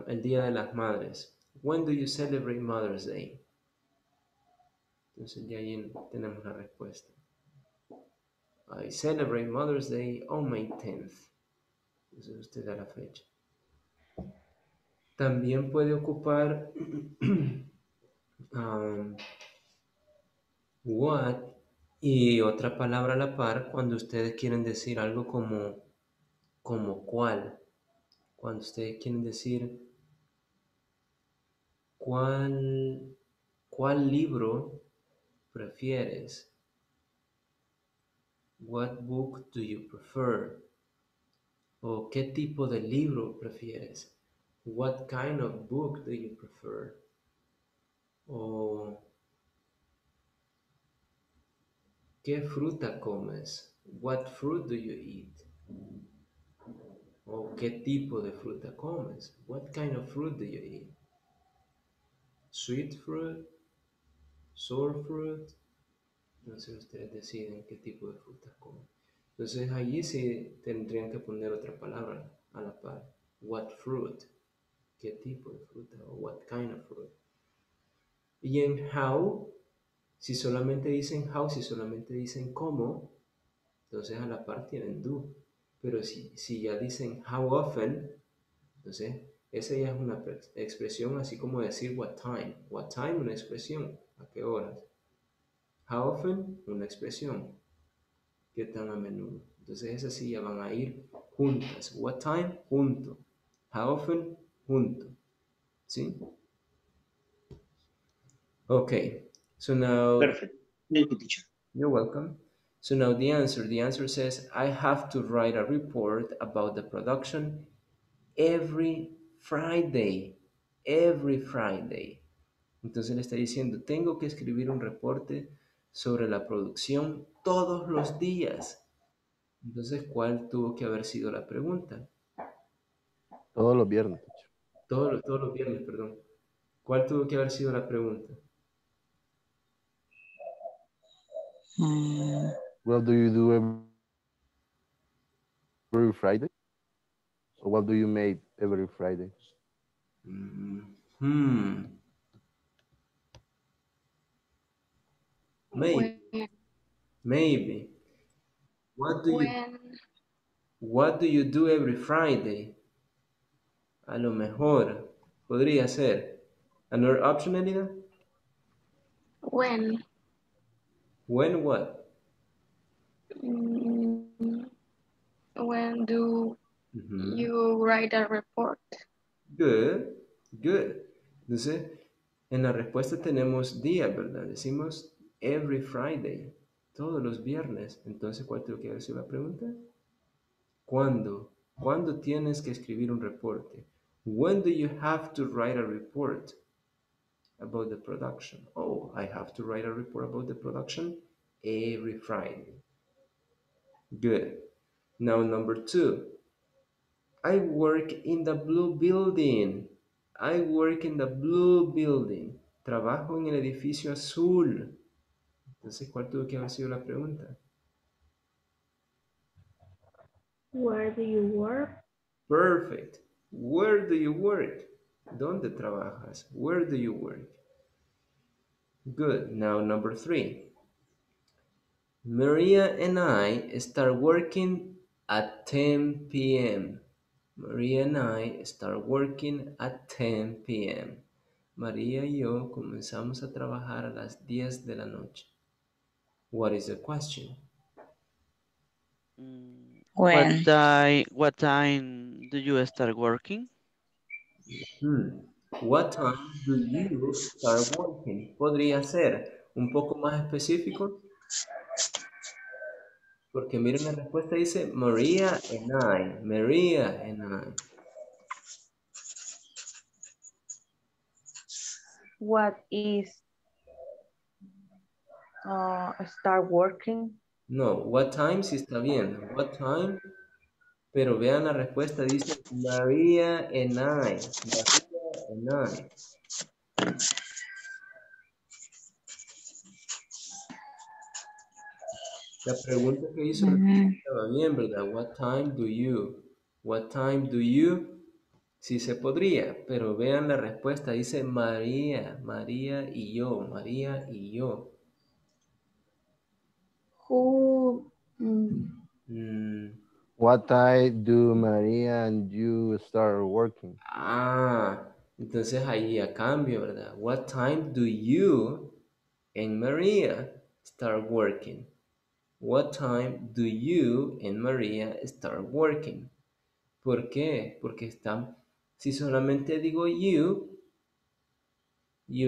el Día de las Madres? When do you celebrate Mother's Day? Entonces ya ahí tenemos la respuesta. I celebrate Mother's Day on May 10th. Entonces usted da la fecha. También puede ocupar what y otra palabra a la par cuando ustedes quieren decir algo como cuál. Cuando ustedes quieren decir cuál libro prefieres. What book do you prefer? O qué tipo de libro prefieres. What kind of book do you prefer? O ¿qué fruta comes? What fruit do you eat? O ¿qué tipo de fruta comes? What kind of fruit do you eat? Sweet fruit? Sour fruit? Entonces ustedes deciden qué tipo de fruta comen. Entonces allí sí tendrían que poner otra palabra a la par. What fruit? ¿Qué tipo de fruta? O what kind of fruit? Y en how, si solamente dicen how, si solamente dicen cómo, entonces a la par tienen do. Pero si ya dicen how often, entonces esa ya es una expresión así como decir what time. What time, una expresión. ¿A qué horas? How often, una expresión. ¿Qué tan a menudo? Entonces esas sí ya van a ir juntas. What time, junto. How often, junto. ¿Sí? Okay. So now... Perfect. Thank you, teacher. You're welcome. So now the answer says, I have to write a report about the production every Friday. Every Friday. Entonces le está diciendo, tengo que escribir un reporte sobre la producción todos los días. Entonces, ¿cuál tuvo que haber sido la pregunta? Todos los viernes. Todos los viernes, perdón. ¿Cuál tuvo que haber sido la pregunta? What do you do every Friday? Or what do you make every Friday? Maybe. What do you do every Friday? A lo mejor podría ser. Another option, Elida? When? When what? When do you write a report? Good, good. Entonces, en la respuesta tenemos día, ¿verdad? Decimos every Friday, todos los viernes. Entonces, ¿cuál tengo que haber sido la pregunta? ¿Cuándo? ¿Cuándo tienes que escribir un reporte? When do you have to write a report about the production? Oh, I have to write a report about the production every Friday. Good. Now, number 2. I work in the blue building. I work in the blue building. Trabajo en el edificio azul. Entonces, ¿cuál tuvo que haber sido la pregunta? Where do you work? Perfect. Where do you work? ¿Dónde trabajas? Where do you work? Good. Now, number 3. Maria and I start working at 10 p.m. Maria and I start working at 10 p.m. María y yo comenzamos a trabajar a las 10 de la noche. What is the question? When? What time do you start working? What time do you start working? Podría ser un poco más específico. Porque miren la respuesta dice Maria and I. Maria and I. What is start working? No, what time sí está bien. What time, pero vean la respuesta, dice Maria and I. Maria and I. La pregunta que hizo estaba bien, ¿verdad? What time do you Sí se podría, pero vean la respuesta, dice María, María y yo, María y yo. Who, What time do Maria and you start working? Entonces ahí ya cambio, ¿verdad? What time do you and Maria start working? What time do you and Maria start working? ¿Por qué? Porque si solamente digo you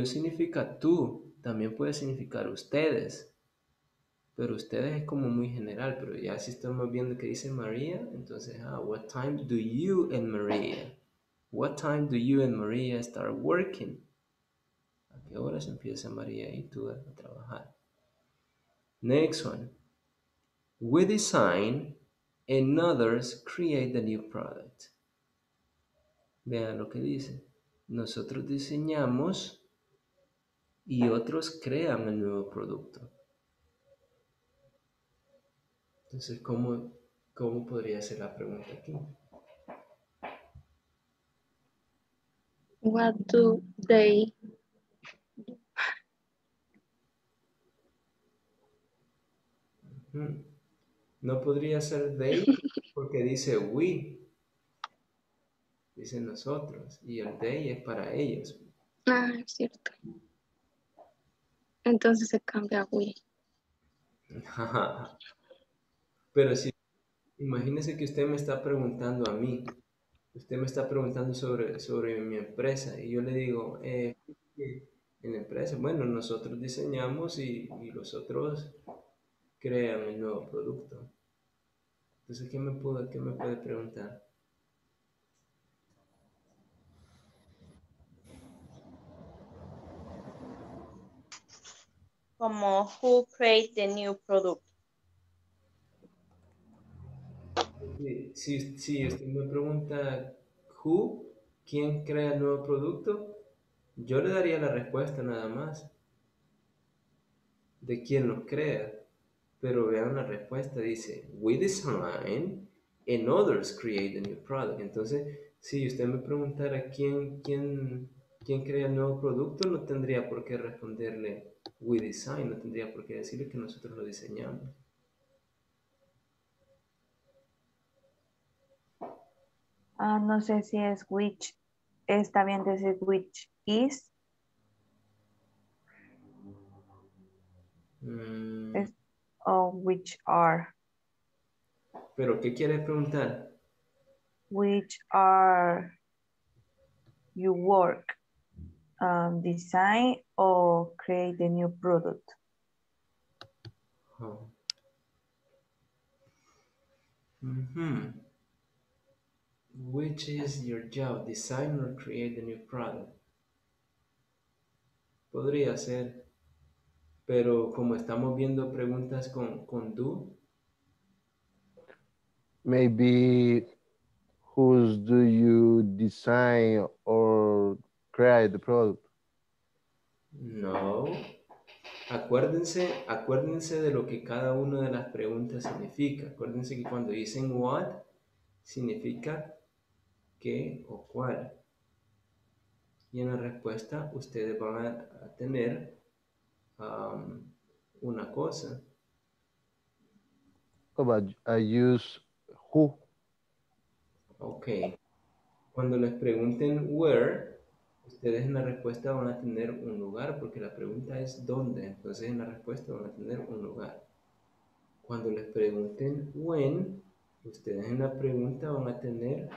significa tú, también puede significar ustedes. Pero ustedes es como muy general, pero ya si estamos viendo que dice María, entonces, what time do you and Maria? What time do you and Maria start working? ¿A qué horas empieza María y tú a trabajar? Next one. We design and others create the new product. Vean lo que dice. Nosotros diseñamos y otros crean el nuevo producto. Entonces, ¿cómo podría ser la pregunta aquí? What do they No podría ser they porque dice we, dice nosotros, y el they es para ellos. Es cierto. Entonces se cambia a we. Pero si, imagínese que usted me está preguntando a mí, usted me está preguntando sobre mi empresa, y yo le digo, en la empresa, bueno, nosotros diseñamos y los otros crean el nuevo producto. Entonces, ¿qué me puede preguntar? Como who create the new product. Si usted me pregunta who, ¿quién crea el nuevo producto? Yo le daría la respuesta nada más de quién los crea. Pero vean la respuesta, dice we design and others create the new product. Entonces, si usted me preguntara quién crea el nuevo producto, no tendría por qué responderle we design, no tendría por qué decirle que nosotros lo diseñamos. No sé si es which. Está bien decir which is. O which are. ¿Pero qué quiere preguntar? Which are you work? Design or create a new product? Oh. Which is your job, design or create the new product? Podría ser, pero como estamos viendo preguntas con do. Maybe whose do you design or create the product? No. Acuérdense de lo que cada una de las preguntas significa. Acuérdense que cuando dicen what, significa qué o cuál. Y en la respuesta ustedes van a tener una cosa. But I use who. Ok. Cuando les pregunten where, ustedes en la respuesta van a tener un lugar, porque la pregunta es dónde. Entonces en la respuesta van a tener un lugar. Cuando les pregunten when, ustedes en la pregunta van a tener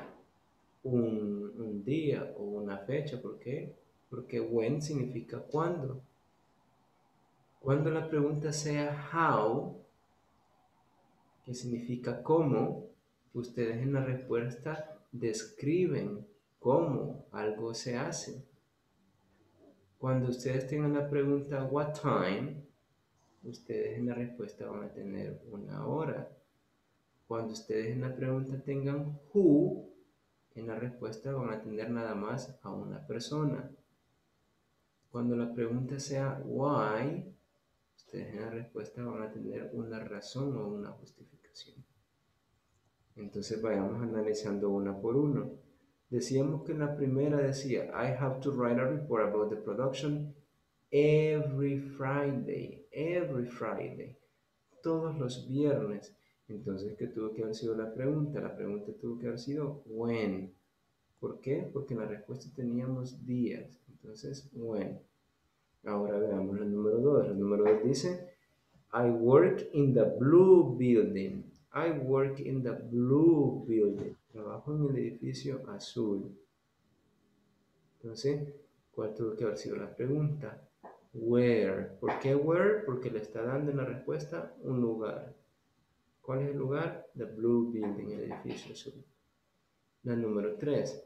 un día o una fecha. ¿Por qué? Porque when significa cuándo. Cuando la pregunta sea how, que significa cómo, ustedes en la respuesta describen cómo algo se hace. Cuando ustedes tengan la pregunta what time, ustedes en la respuesta van a tener una hora. Cuando ustedes en la pregunta tengan who, en la respuesta van a tener nada más a una persona. Cuando la pregunta sea why, ustedes en la respuesta van a tener una razón o una justificación. Entonces vayamos analizando una por uno. Decíamos que en la primera decía, I have to write a report about the production every Friday, todos los viernes. Entonces, ¿qué tuvo que haber sido la pregunta? La pregunta tuvo que haber sido when. ¿Por qué? Porque en la respuesta teníamos días. Entonces, when. Ahora veamos el número 2. El número 2 dice, I work in the blue building. I work in the blue building. Trabajo en el edificio azul. Entonces, ¿cuál tuvo que haber sido la pregunta? Where. ¿Por qué where? Porque le está dando en la respuesta un lugar. ¿Cuál es el lugar? The blue building, el edificio azul. La número 3.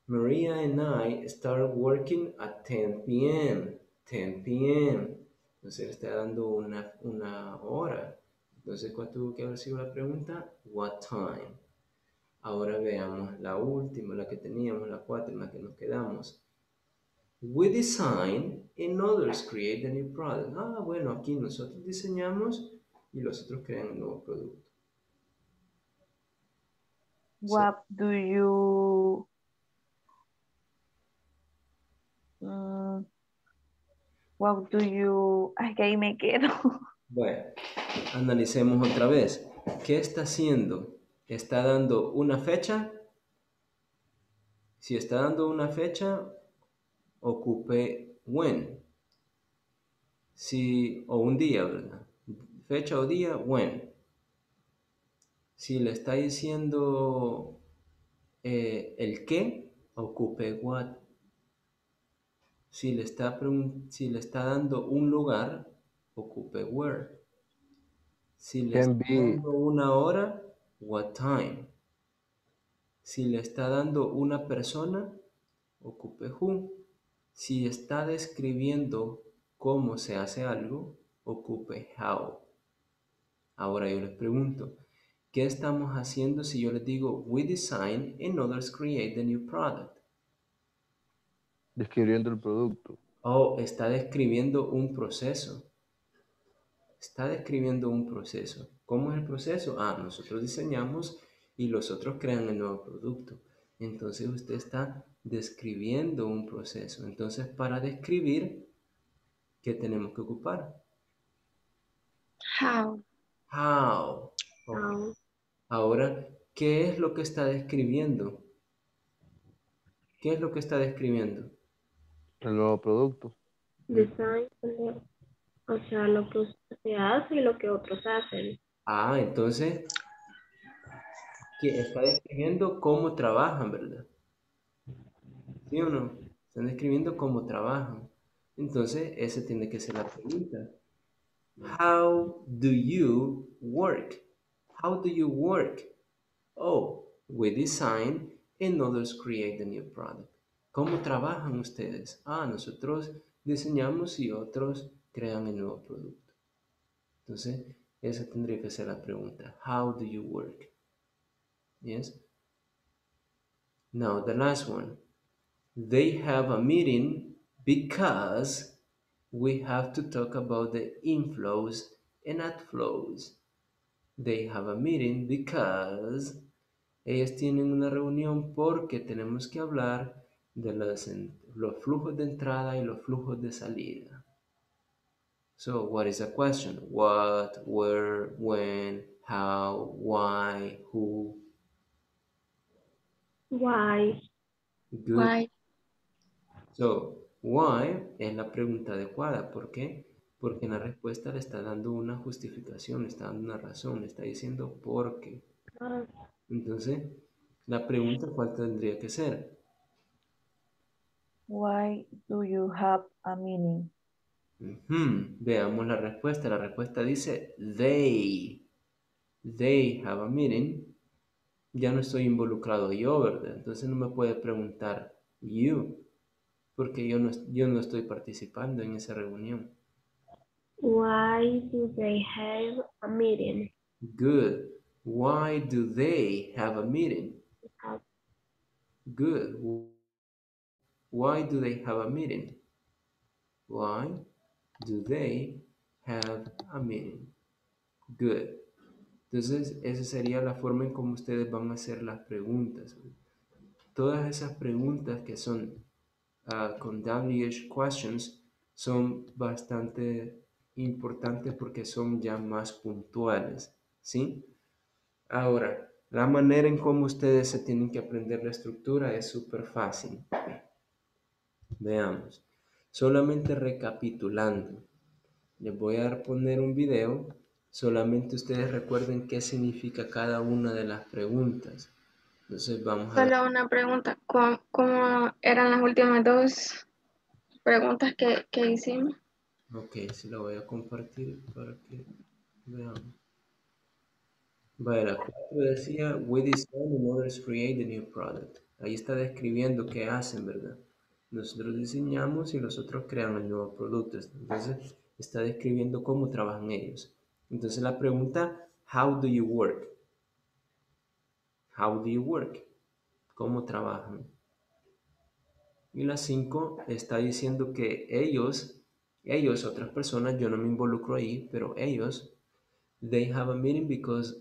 Maria and I start working at 10 p.m. 10 p.m. Entonces le está dando una hora. Entonces, ¿cuál tuvo que haber sido la pregunta? What time. Ahora veamos la última, la que teníamos, la 4, en la que nos quedamos. We design and others create a new product. Ah, bueno, aquí nosotros diseñamos y los otros crean un nuevo producto. What do you Ay, que ahí me quedo. Bueno, analicemos otra vez. ¿Qué está haciendo? ¿Está dando una fecha? Si está dando una fecha, ocupe when. Si, o un día, ¿verdad? Fecha o día, when. Si le está diciendo el qué, ocupe what. Si le está dando un lugar, ocupe where. Si le Can está be, dando una hora, what time. Si le está dando una persona, ocupe who. Si está describiendo cómo se hace algo, ocupe how. Ahora yo les pregunto, ¿qué estamos haciendo si yo les digo we design and others create the new product? describiendo el producto. Oh, está describiendo un proceso. Está describiendo un proceso. ¿Cómo es el proceso? Ah, nosotros diseñamos y los otros crean el nuevo producto. Entonces usted está describiendo un proceso. Entonces, para describir, ¿qué tenemos que ocupar? How. How. Ok. How. Ahora, ¿qué es lo que está describiendo? ¿Qué es lo que está describiendo? El nuevo producto. Design. O sea, lo que usted se hace y lo que otros hacen. Ah, entonces, que está describiendo cómo trabajan, ¿verdad? ¿Sí o no? Están describiendo cómo trabajan. Entonces, esa tiene que ser la pregunta. How do you work? How do you work? Oh, we design and others create the new product. ¿Cómo trabajan ustedes? Ah, nosotros diseñamos y otros crean el nuevo producto. Entonces, esa tendría que ser la pregunta. How do you work? Yes? Now, the last one. They have a meeting because we have to talk about the inflows and outflows. They have a meeting because ellas tienen una reunión porque tenemos que hablar de los flujos de entrada y los flujos de salida. So, what is the question? What, where, when, how, why, who? Why? Good. Why. So, why es la pregunta adecuada. ¿Por qué? Porque en la respuesta le está dando una justificación, le está dando una razón, le está diciendo por qué. Ah, Entonces, la pregunta ¿cuál tendría que ser? Why do you have a meaning? Veamos la respuesta. La respuesta dice they have a meeting. Ya no estoy involucrado yo, ¿verdad? Entonces no me puede preguntar you, porque yo no estoy participando en esa reunión. why do they have a meeting? Good. Why do they have a meeting? Good. Why do they have a meeting? Why do they have a meeting? Good. Entonces, esa sería la forma en cómo ustedes van a hacer las preguntas. todas esas preguntas que son con WH questions son bastante importantes porque son ya más puntuales, ¿sí? Ahora, la manera en cómo ustedes se tienen que aprender la estructura es súper fácil. Veamos. Solamente recapitulando. Les voy a poner un video. Solamente ustedes recuerden qué significa cada una de las preguntas. Entonces vamos a ver. Solo una pregunta. ¿Cómo eran las últimas dos preguntas que hicimos? Ok, sí la voy a compartir para que veamos. Vale, la 4 decía, we design and others create the new product. Ahí está describiendo qué hacen, ¿verdad? Nosotros diseñamos y los otros crean el nuevo producto. Entonces, está describiendo cómo trabajan ellos. Entonces, la pregunta, how do you work? How do you work? ¿Cómo trabajan? Y la 5 está diciendo que ellos, otras personas, yo no me involucro ahí, pero ellos, they have a meeting because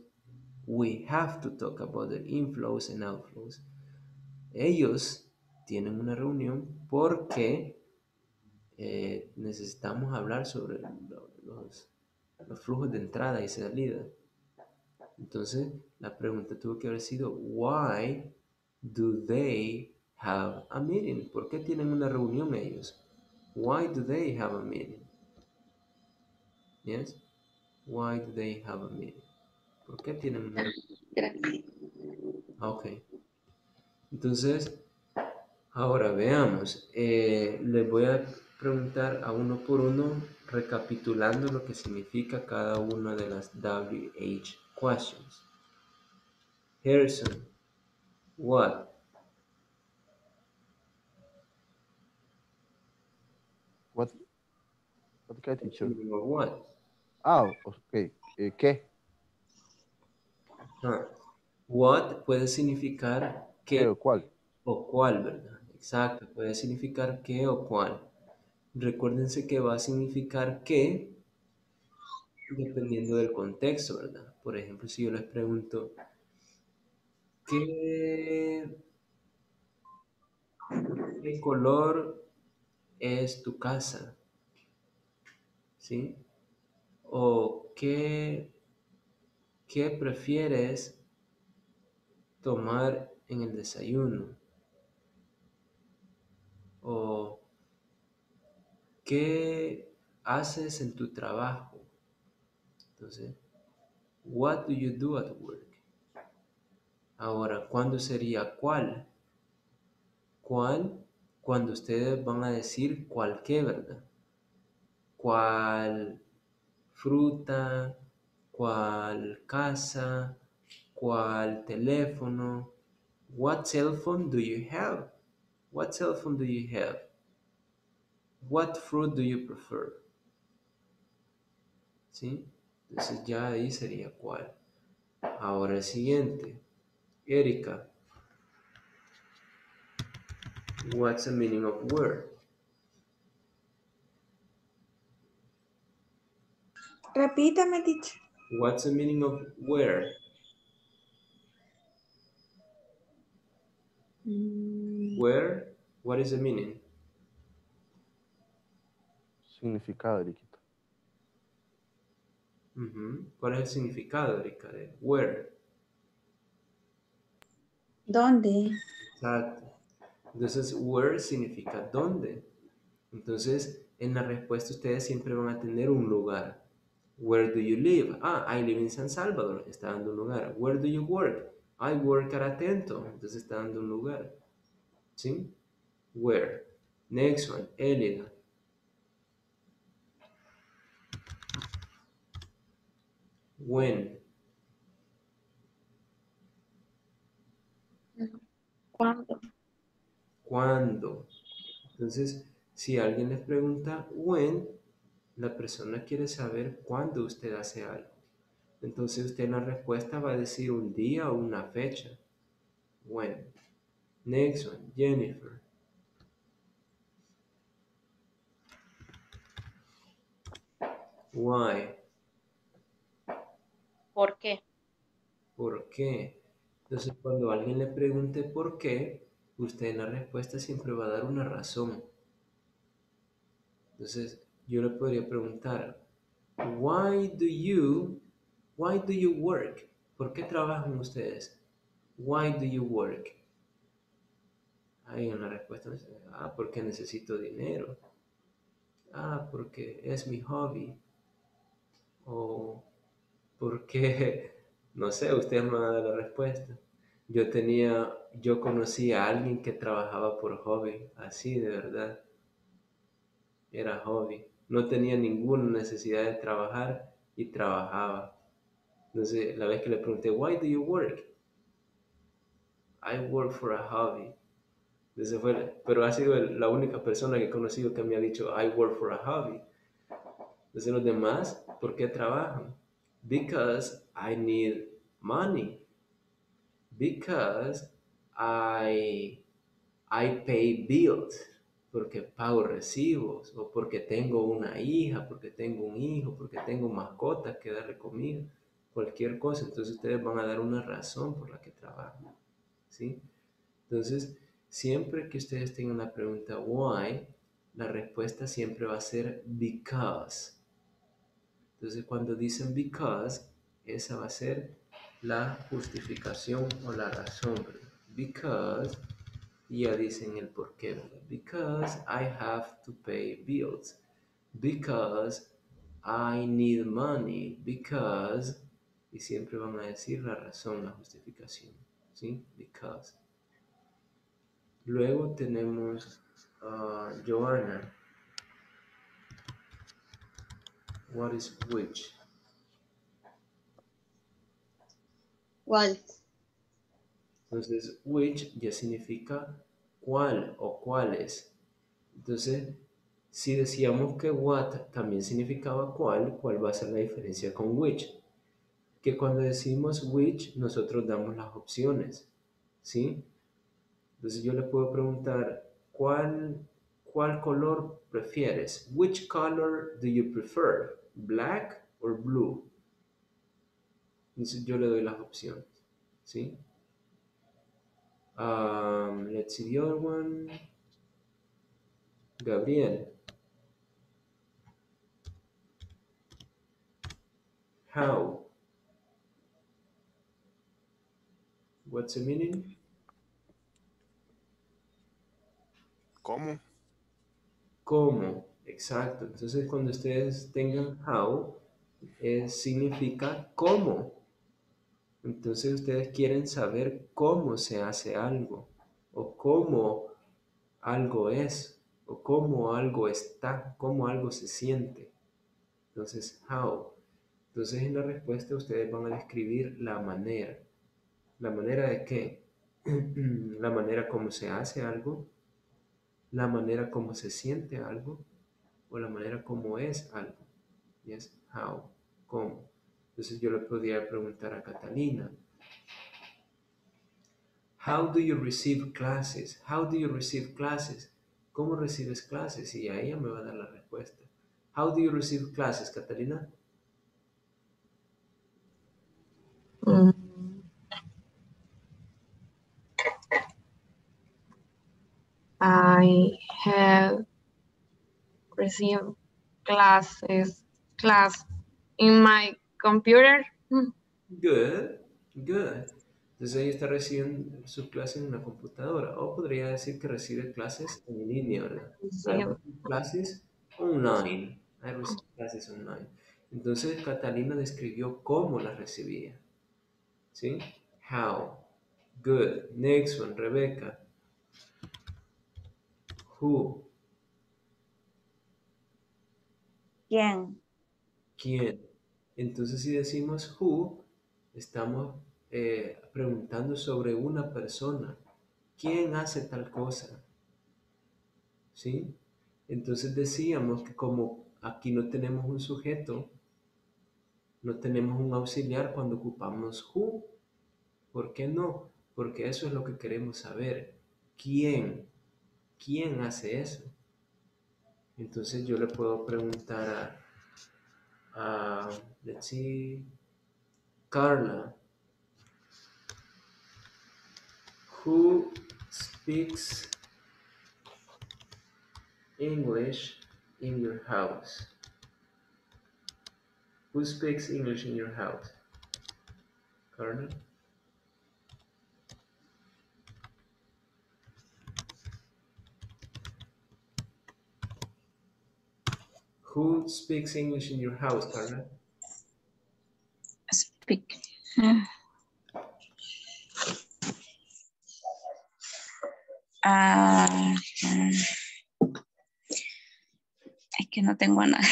we have to talk about the inflows and outflows. Ellos tienen una reunión porque necesitamos hablar sobre los flujos de entrada y salida. Entonces, la pregunta tuvo que haber sido, why do they have a meeting? ¿Por qué tienen una reunión ellos? Why do they have a meeting? Yes? Why do they have a meeting? ¿Por qué tienen una reunión? Gracias. Ok. Entonces, ahora veamos. Les voy a preguntar a uno por uno, recapitulando lo que significa cada una de las WH questions. Harrison, what? What okay, teacher? Meaning of what? Ok. ¿Qué? What puede significar ¿Qué qué o cuál? o cuál, ¿verdad? Exacto, puede significar qué o cuál. Recuérdense que va a significar qué dependiendo del contexto, ¿verdad? Por ejemplo, si yo les pregunto, ¿qué color es tu casa? ¿Sí? O ¿qué prefieres tomar en el desayuno? O ¿qué haces en tu trabajo? Entonces, what do you do at work? Ahora, ¿cuándo sería cuál? ¿Cuál? Cuando ustedes van a decir cuál qué, ¿verdad? ¿Cuál fruta? ¿Cuál casa? ¿Cuál teléfono? What cell phone do you have? What cell phone do you have? What fruit do you prefer? ¿Sí? Entonces ya ahí sería cuál. Ahora el siguiente. Erika. What's the meaning of where? Repítame, teacher. What's the meaning of where? Where? What is the meaning? Significado, Eriquita. ¿Cuál es el significado, Erika, de where? ¿Dónde? Exacto. Entonces, where significa dónde. Entonces, en la respuesta ustedes siempre van a tener un lugar. Where do you live? I live in San Salvador. Está dando un lugar. Where do you work? I work at Atento. Entonces está dando un lugar. ¿Sí? Where. Next one. Elida. When. ¿Cuándo? ¿Cuándo? Entonces, si alguien les pregunta when, la persona quiere saber cuándo usted hace algo. Entonces usted en la respuesta va a decir un día o una fecha. When. Next one, Jennifer. Why. ¿Por qué? ¿Por qué? Entonces cuando alguien le pregunte por qué, usted en la respuesta siempre va a dar una razón. Entonces, yo le podría preguntar, why do you work? ¿Por qué trabajan ustedes? Why do you work? Ahí en la respuesta, porque necesito dinero. Porque es mi hobby. O porque, no sé, ustedes me van a dar la respuesta. Yo conocí a alguien que trabajaba por hobby, así de verdad. Era hobby. No tenía ninguna necesidad de trabajar y trabajaba. Entonces, la vez que le pregunté, why do you work? I work for a hobby. Pero ha sido la única persona que he conocido que me ha dicho, I work for a hobby. Entonces, los demás, ¿por qué trabajan? Because I need money. Because I pay bills. Porque pago recibos. O porque tengo una hija, porque tengo un hijo, porque tengo mascotas que darle comida. Cualquier cosa. Entonces, ustedes van a dar una razón por la que trabajan. ¿Sí? Entonces, siempre que ustedes tengan la pregunta why, la respuesta siempre va a ser because. Entonces, cuando dicen because, esa va a ser la justificación o la razón, ¿verdad? Because, y ya dicen el por qué, ¿verdad? Because I have to pay bills. Because I need money. Because, y siempre van a decir la razón, la justificación, ¿sí? Because. Luego tenemos Joanna. What is which? ¿Cuál? Entonces, which ya significa cuál o cuáles. Entonces, si decíamos que what también significaba cuál va a ser la diferencia con which? Que cuando decimos which, nosotros damos las opciones, ¿sí? Entonces yo le puedo preguntar, ¿cuál color prefieres? Which color do you prefer? Black or blue? Entonces yo le doy las opciones, ¿sí? Let's see the other one. Gabriel. How? What's the meaning? ¿Cómo? ¿Cómo? Exacto. Entonces cuando ustedes tengan how, significa cómo. Entonces ustedes quieren saber cómo se hace algo, o cómo algo es, o cómo algo está, cómo algo se siente. Entonces, how. Entonces en la respuesta ustedes van a describir la manera. ¿La manera de qué? La manera como se hace algo, la manera como se siente algo, o la manera como es algo. Yes, how, cómo. Entonces yo le podría preguntar a Catalina, how do you receive classes? How do you receive classes? ¿Cómo recibes clases? Y a ella me va a dar la respuesta. How do you receive classes, Catalina? I have received class in my computer. Good, good. Entonces ella está recibiendo sus clases en la computadora. O podría decir que recibe clases en línea, ¿verdad? Sí. I receive classes online. I receive classes online. Entonces Catalina describió cómo las recibía. ¿Sí? How. Good. Next one, Rebecca. Who. ¿Quién? ¿Quién? Entonces si decimos who, estamos preguntando sobre una persona. ¿Quién hace tal cosa? ¿Sí? Entonces decíamos que como aquí no tenemos un sujeto, no tenemos un auxiliar cuando ocupamos who. ¿Por qué no? Porque eso es lo que queremos saber. ¿Quién? ¿Quién hace eso? Entonces yo le puedo preguntar let's see, Carla. Who speaks English in your house? Who speaks English in your house? Carla? Who speaks English in your house, Carla? Speak. Es que no tengo a nadie.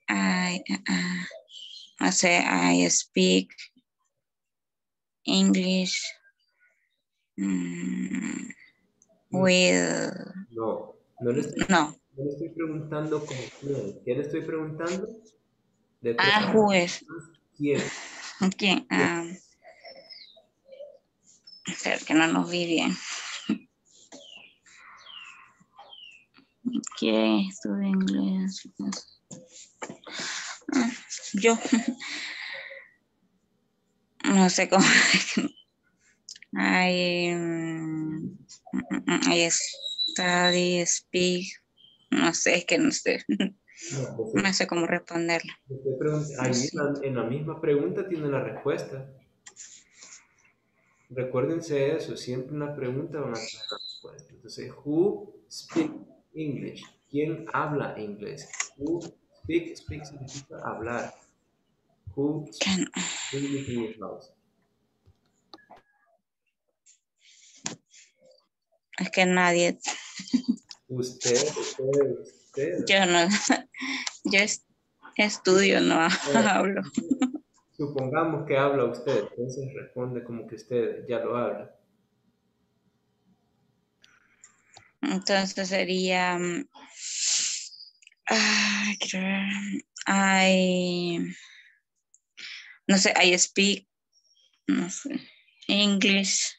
I say I speak English with... No le estoy preguntando como quién. ¿Qué le estoy preguntando? who es. ¿Quién? ¿Quién? Espera que no nos vi bien. ¿Quién estudia inglés? Yo. No sé cómo. I study, speak. No sé, es que no sé. No sé cómo responderlo. Ahí en la misma pregunta tiene la respuesta. Recuérdense eso, siempre una pregunta van a tener la respuesta. Entonces, who speaks English? ¿Quién habla inglés? Who speak significa hablar. Who speaks English in your house? Es que nadie. Usted. Yo no. Yo estudio, no hablo. Supongamos que habla usted, entonces responde como que usted ya lo habla. Entonces sería no sé, I speak, no sé, English.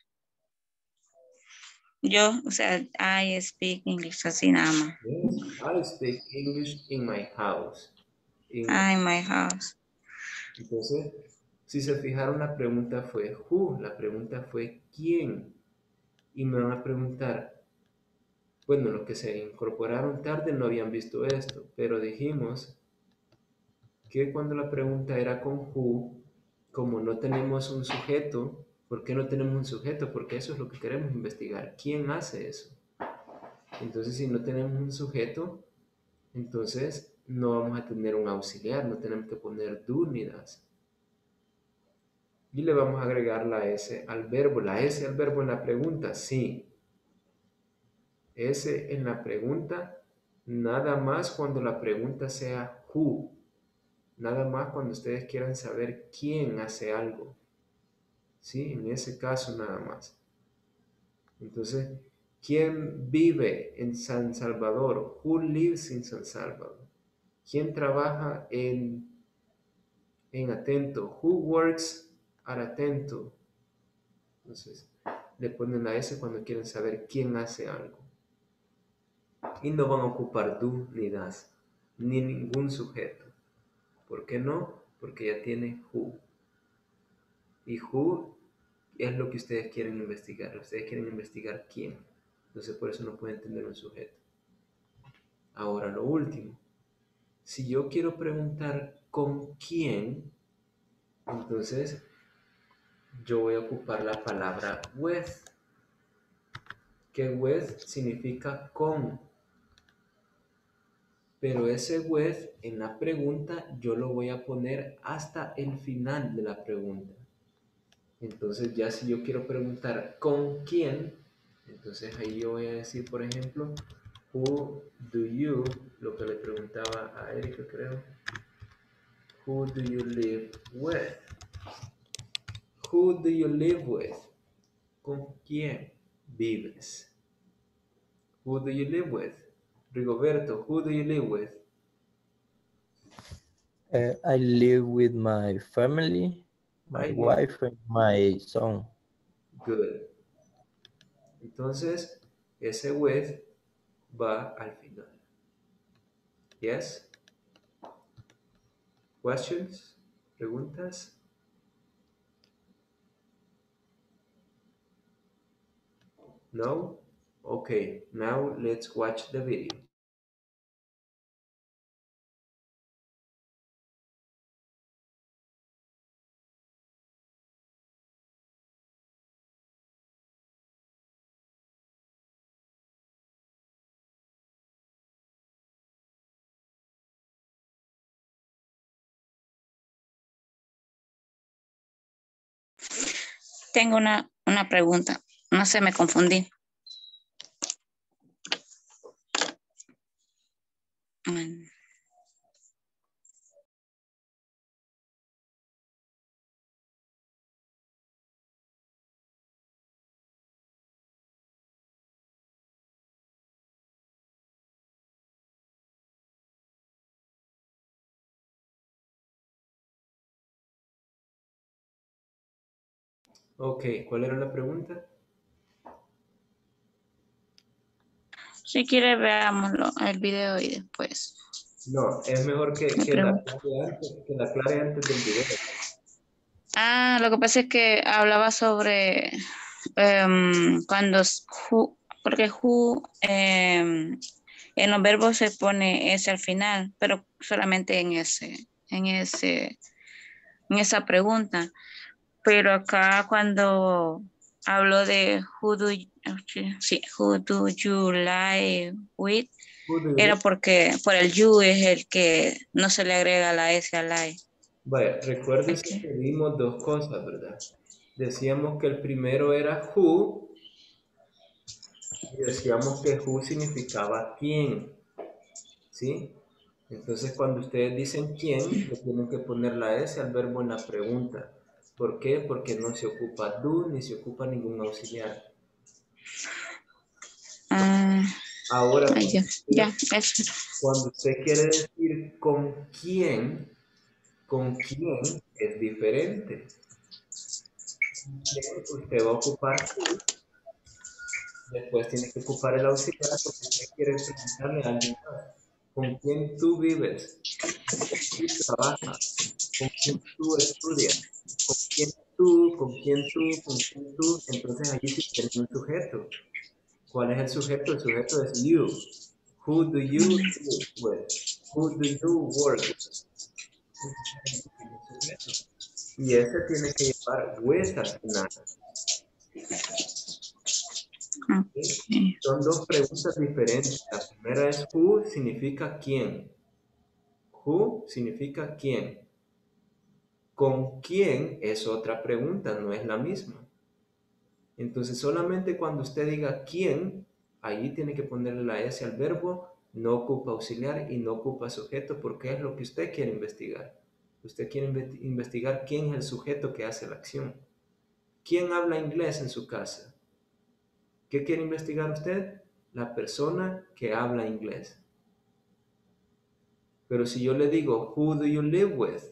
Yo, o sea, I speak English, así nada más. Yes, I speak English in my house. In my house. Entonces, si se fijaron, la pregunta fue who, la pregunta fue quién. Y me van a preguntar, bueno, los que se incorporaron tarde no habían visto esto, pero dijimos que cuando la pregunta era con who, como no tenemos un sujeto, ¿por qué no tenemos un sujeto? Porque eso es lo que queremos investigar. ¿Quién hace eso? Entonces, si no tenemos un sujeto, entonces no vamos a tener un auxiliar, no tenemos que poner do ni das. Y le vamos a agregar la S al verbo. La S al verbo en la pregunta, sí. S en la pregunta, nada más cuando la pregunta sea who. Nada más cuando ustedes quieran saber quién hace algo. ¿Sí? En ese caso nada más. Entonces, ¿quién vive en San Salvador? Who lives in San Salvador? ¿Quién trabaja en Atento? Who works at Atento? Entonces, le ponen la S cuando quieren saber quién hace algo. Y no van a ocupar do ni das, ni ningún sujeto. ¿Por qué no? Porque ya tiene who. Y who es lo que ustedes quieren investigar. Ustedes quieren investigar quién. Entonces, por eso no pueden tener un sujeto. Ahora, lo último. Si yo quiero preguntar con quién, entonces yo voy a ocupar la palabra with, que with significa con, pero ese with en la pregunta yo lo voy a poner hasta el final de la pregunta. Entonces ya si yo quiero preguntar con quién, entonces ahí yo voy a decir, por ejemplo, who do you, lo que le preguntaba a Erika, creo, who do you live with? Who do you live with? ¿Con quién vives? Who do you live with? Rigoberto, who do you live with? I live with my family, my wife, and my son. Good. Entonces, ese with va al final. Yes? Questions? ¿Preguntas? No? Okay, now let's watch the video. Tengo una pregunta. No sé, me confundí. Mm, Okay, ¿cuál era la pregunta? Si quiere, veámoslo, el video y después. No, es mejor que Me la pregunto. aclare antes del video. Ah, lo que pasa es que hablaba sobre cuando porque en los verbos se pone ese al final, pero solamente en esa pregunta. Pero acá cuando hablo de who do you lie with, Who do you era live? porque por el you es el que no se le agrega la S al lie. Vaya, recuérdese Aquí. que vimos dos cosas, ¿verdad? Decíamos que el primero era who y decíamos que who significaba quién, ¿sí? Entonces cuando ustedes dicen quién, le tienen que poner la S al verbo en la pregunta. ¿Por qué? Porque no se ocupa do ni se ocupa ningún auxiliar. Ahora, Ya, eso. cuando usted quiere decir con quién es diferente. Usted va a ocupar who, después tiene que ocupar el auxiliar porque usted quiere preguntarle a alguien más. ¿Con quién tú vives? ¿Con quién tú trabajas? ¿Con quién tú estudias? ¿Con quién tú? ¿Con quién tú? ¿Con quién tú? Entonces allí sí tiene un sujeto. ¿Cuál es el sujeto? El sujeto es you. Who do you live with? Who do you work with? Y ese tiene que llevar with al final. ¿Sí? Son dos preguntas diferentes. La primera es who significa quién. Who significa quién. ¿Con quién? Es otra pregunta, no es la misma. Entonces solamente cuando usted diga quién, ahí tiene que ponerle la S al verbo, no ocupa auxiliar y no ocupa sujeto porque es lo que usted quiere investigar. Usted quiere investigar quién es el sujeto que hace la acción. ¿Quién habla inglés en su casa? ¿Qué quiere investigar usted? La persona que habla inglés. Pero si yo le digo, who do you live with?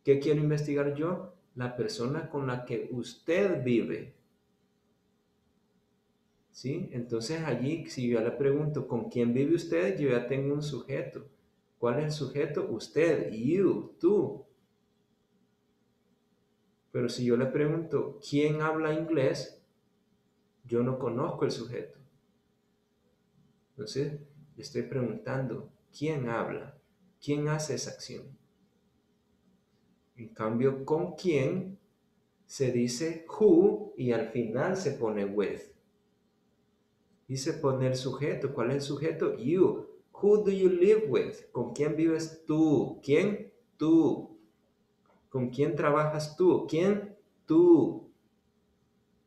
¿Qué quiero investigar yo? La persona con la que usted vive. ¿Sí? Entonces allí, si yo le pregunto, ¿con quién vive usted? Yo ya tengo un sujeto. ¿Cuál es el sujeto? Usted, you, tú. Pero si yo le pregunto, ¿quién habla inglés? Yo no conozco el sujeto. Entonces, le estoy preguntando, ¿quién habla? ¿Quién hace esa acción? En cambio, ¿con quién? Se dice who y al final se pone with. Y se pone el sujeto. ¿Cuál es el sujeto? You. Who do you live with? ¿Con quién vives tú? ¿Quién? Tú. ¿Con quién trabajas tú? ¿Quién? Tú.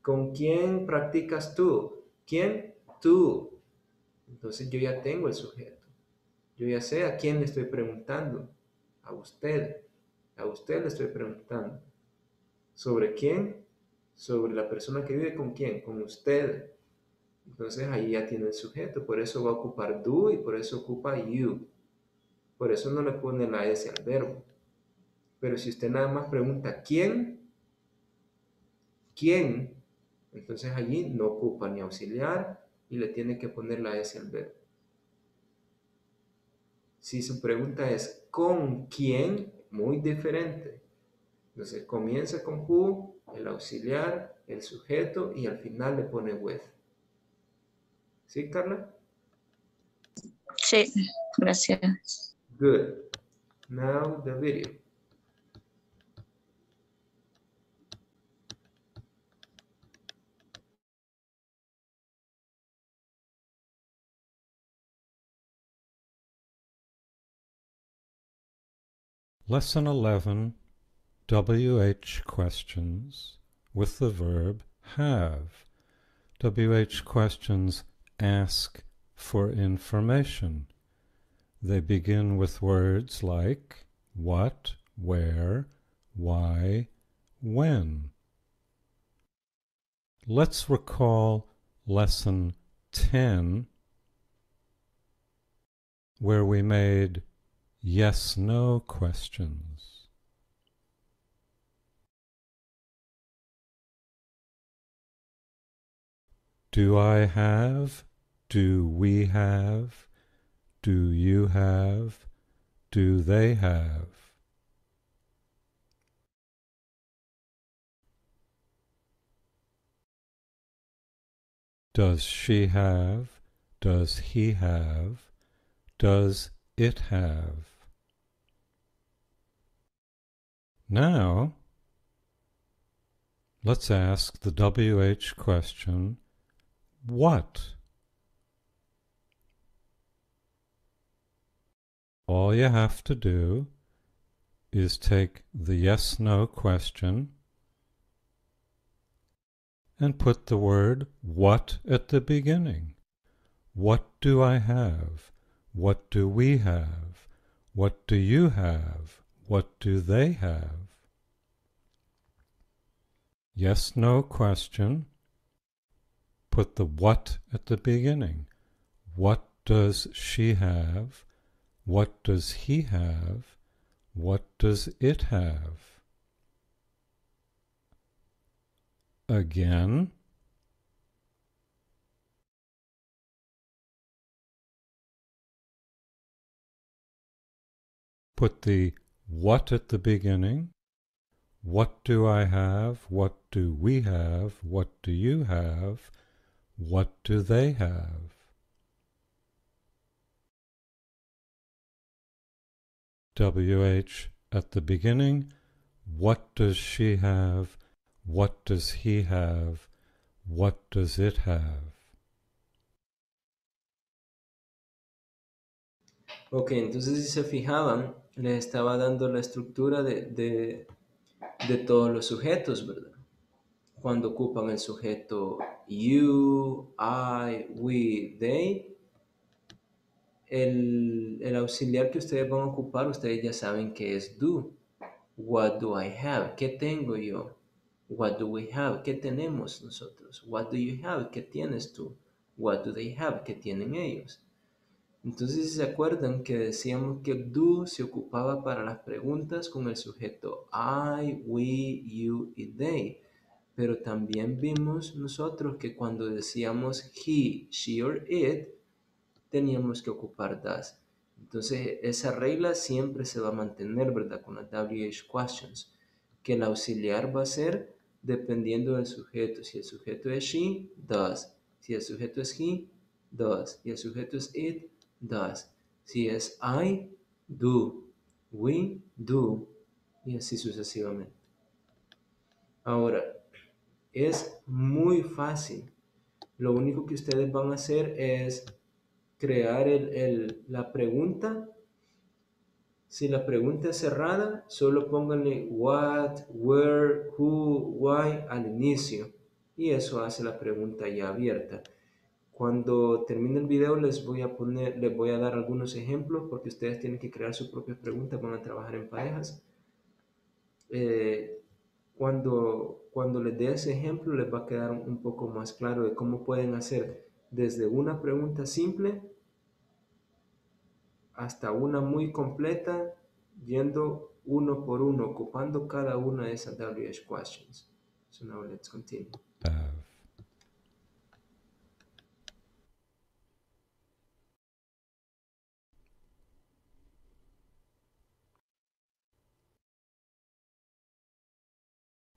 ¿Con quién practicas tú? ¿Quién? Tú. Entonces yo ya tengo el sujeto. Yo ya sé a quién le estoy preguntando. A usted. A usted le estoy preguntando. ¿Sobre quién? Sobre la persona que vive con quién. Con usted. Entonces ahí ya tiene el sujeto. Por eso va a ocupar do y por eso ocupa you. Por eso no le pone la S al verbo. Pero si usted nada más pregunta ¿quién? ¿Quién? Entonces allí no ocupa ni auxiliar y le tiene que poner la S al verbo. Si su pregunta es ¿con quién? Muy diferente. Entonces comienza con who, el auxiliar, el sujeto y al final le pone with. ¿Sí, Carla? Sí, gracias. Good. Now the video. Lesson 11, WH questions with the verb have. WH questions ask for information. They begin with words like what, where, why, when. Let's recall lesson 10, where we made yes-no questions. Do I have? Do we have? Do you have? Do they have? Does she have? Does he have? Does it have? Now, let's ask the WH question, what? All you have to do is take the yes-no question and put the word what at the beginning. What do I have? What do we have? What do you have? What do they have? Yes-no question. Put the what at the beginning. What does she have? What does he have? What does it have? Again. Put the what at the beginning. What do I have? What do we have? What do you have? What do they have? WH at the beginning. What does she have? What does he have? What does it have? Ok, entonces si se fijaban, les estaba dando la estructura de todos los sujetos, ¿verdad? Cuando ocupan el sujeto you, I, we, they, el auxiliar que ustedes van a ocupar, ustedes ya saben que es do. What do I have? ¿Qué tengo yo? What do we have? ¿Qué tenemos nosotros? What do you have? ¿Qué tienes tú? What do they have? ¿Qué tienen ellos? Entonces, si se acuerdan que decíamos que do se ocupaba para las preguntas con el sujeto I, we, you y they. Pero también vimos nosotros que cuando decíamos he, she or it, teníamos que ocupar does. Entonces, esa regla siempre se va a mantener, ¿verdad? Con las WH questions, que el auxiliar va a ser dependiendo del sujeto. Si el sujeto es she, does. Si el sujeto es he, does. Si el sujeto es it, does. Si es I, do. We, do. Y así sucesivamente. Ahora, es muy fácil. Lo único que ustedes van a hacer es crear la pregunta. Si la pregunta es cerrada, solo pónganle what, where, who, why al inicio. Y eso hace la pregunta ya abierta. Cuando termine el video les voy a dar algunos ejemplos porque ustedes tienen que crear sus propias preguntas, van a trabajar en parejas. Cuando les dé ese ejemplo les va a quedar un poco más claro de cómo pueden hacer desde una pregunta simple hasta una muy completa, yendo uno por uno, ocupando cada una de esas WH questions. So now let's continue.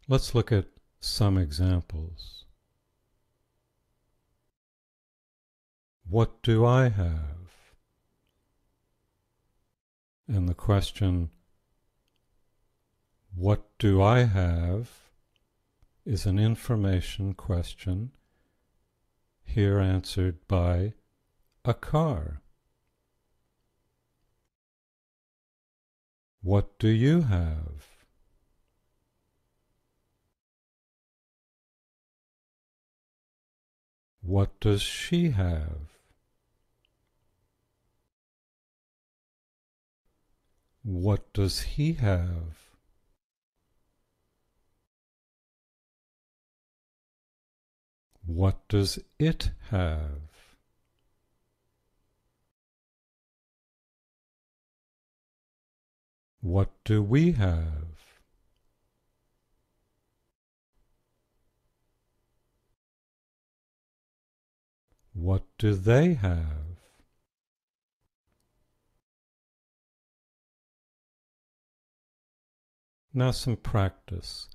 Let's look at some examples. what do I have? And the question, what do I have, is an information question, here answered by a car. What do you have? What does she have? What does he have? What does it have? What do we have? What do they have? Now some practice.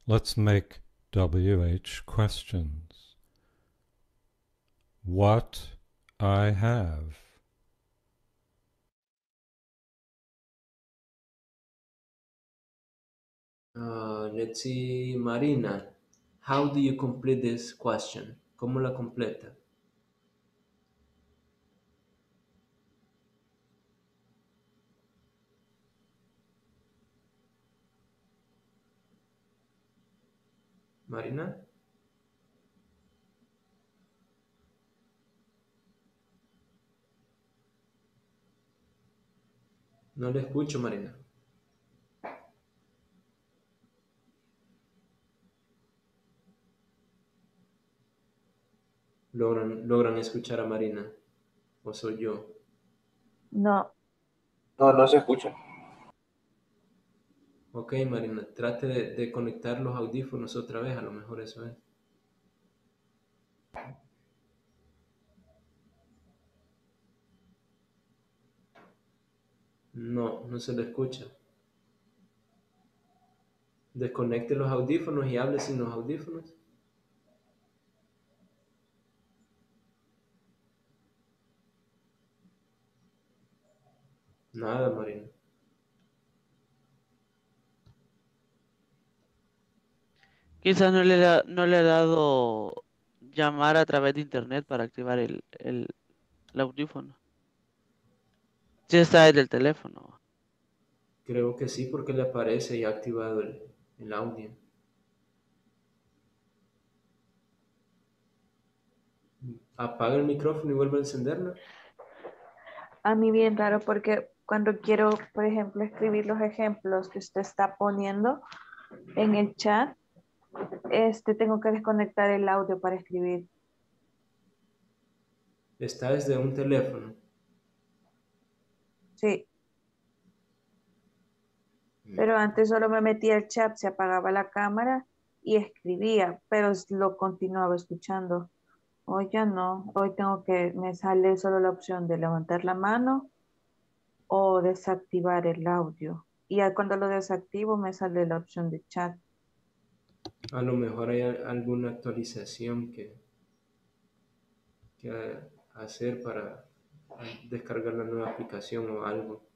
Let's make WH questions. What I have. Let's see, Marina. How do you complete this question? ¿Cómo la completa? Marina? No le escucho, Marina. ¿Logran escuchar a Marina? ¿O soy yo? No. No, no se escucha. Ok, Marina, trate de conectar los audífonos otra vez, a lo mejor eso es. No, no se le escucha. Desconecte los audífonos y hable sin los audífonos. Nada, Marina. Quizás no le ha dado llamar a través de internet para activar el audífono. Si está en el teléfono. Creo que sí, porque le aparece y ha activado el audio. Apaga el micrófono y vuelve a encenderlo. A mí bien raro porque cuando quiero, por ejemplo, escribir los ejemplos que usted está poniendo en el chat, tengo que desconectar el audio para escribir. Está desde un teléfono. Sí. Pero antes solo me metía al chat, se apagaba la cámara y escribía, pero lo continuaba escuchando. Hoy ya no, hoy me sale solo la opción de levantar la mano o desactivar el audio. Y ya cuando lo desactivo me sale la opción de chat. A lo mejor hay alguna actualización que hacer para descargar la nueva aplicación o algo.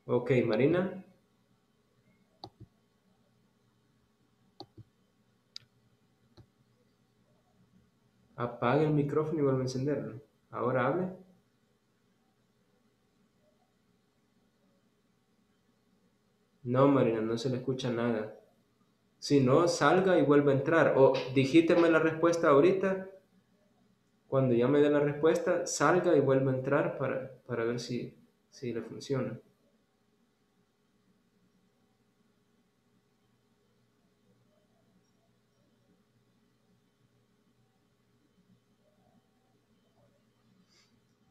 Ok, Marina. Apague el micrófono y vuelve a encenderlo. Ahora hable. No, Marina, no se le escucha nada. Si no, salga y vuelva a entrar. O digíteme la respuesta ahorita. Cuando ya me dé la respuesta, salga y vuelva a entrar para ver si le funciona.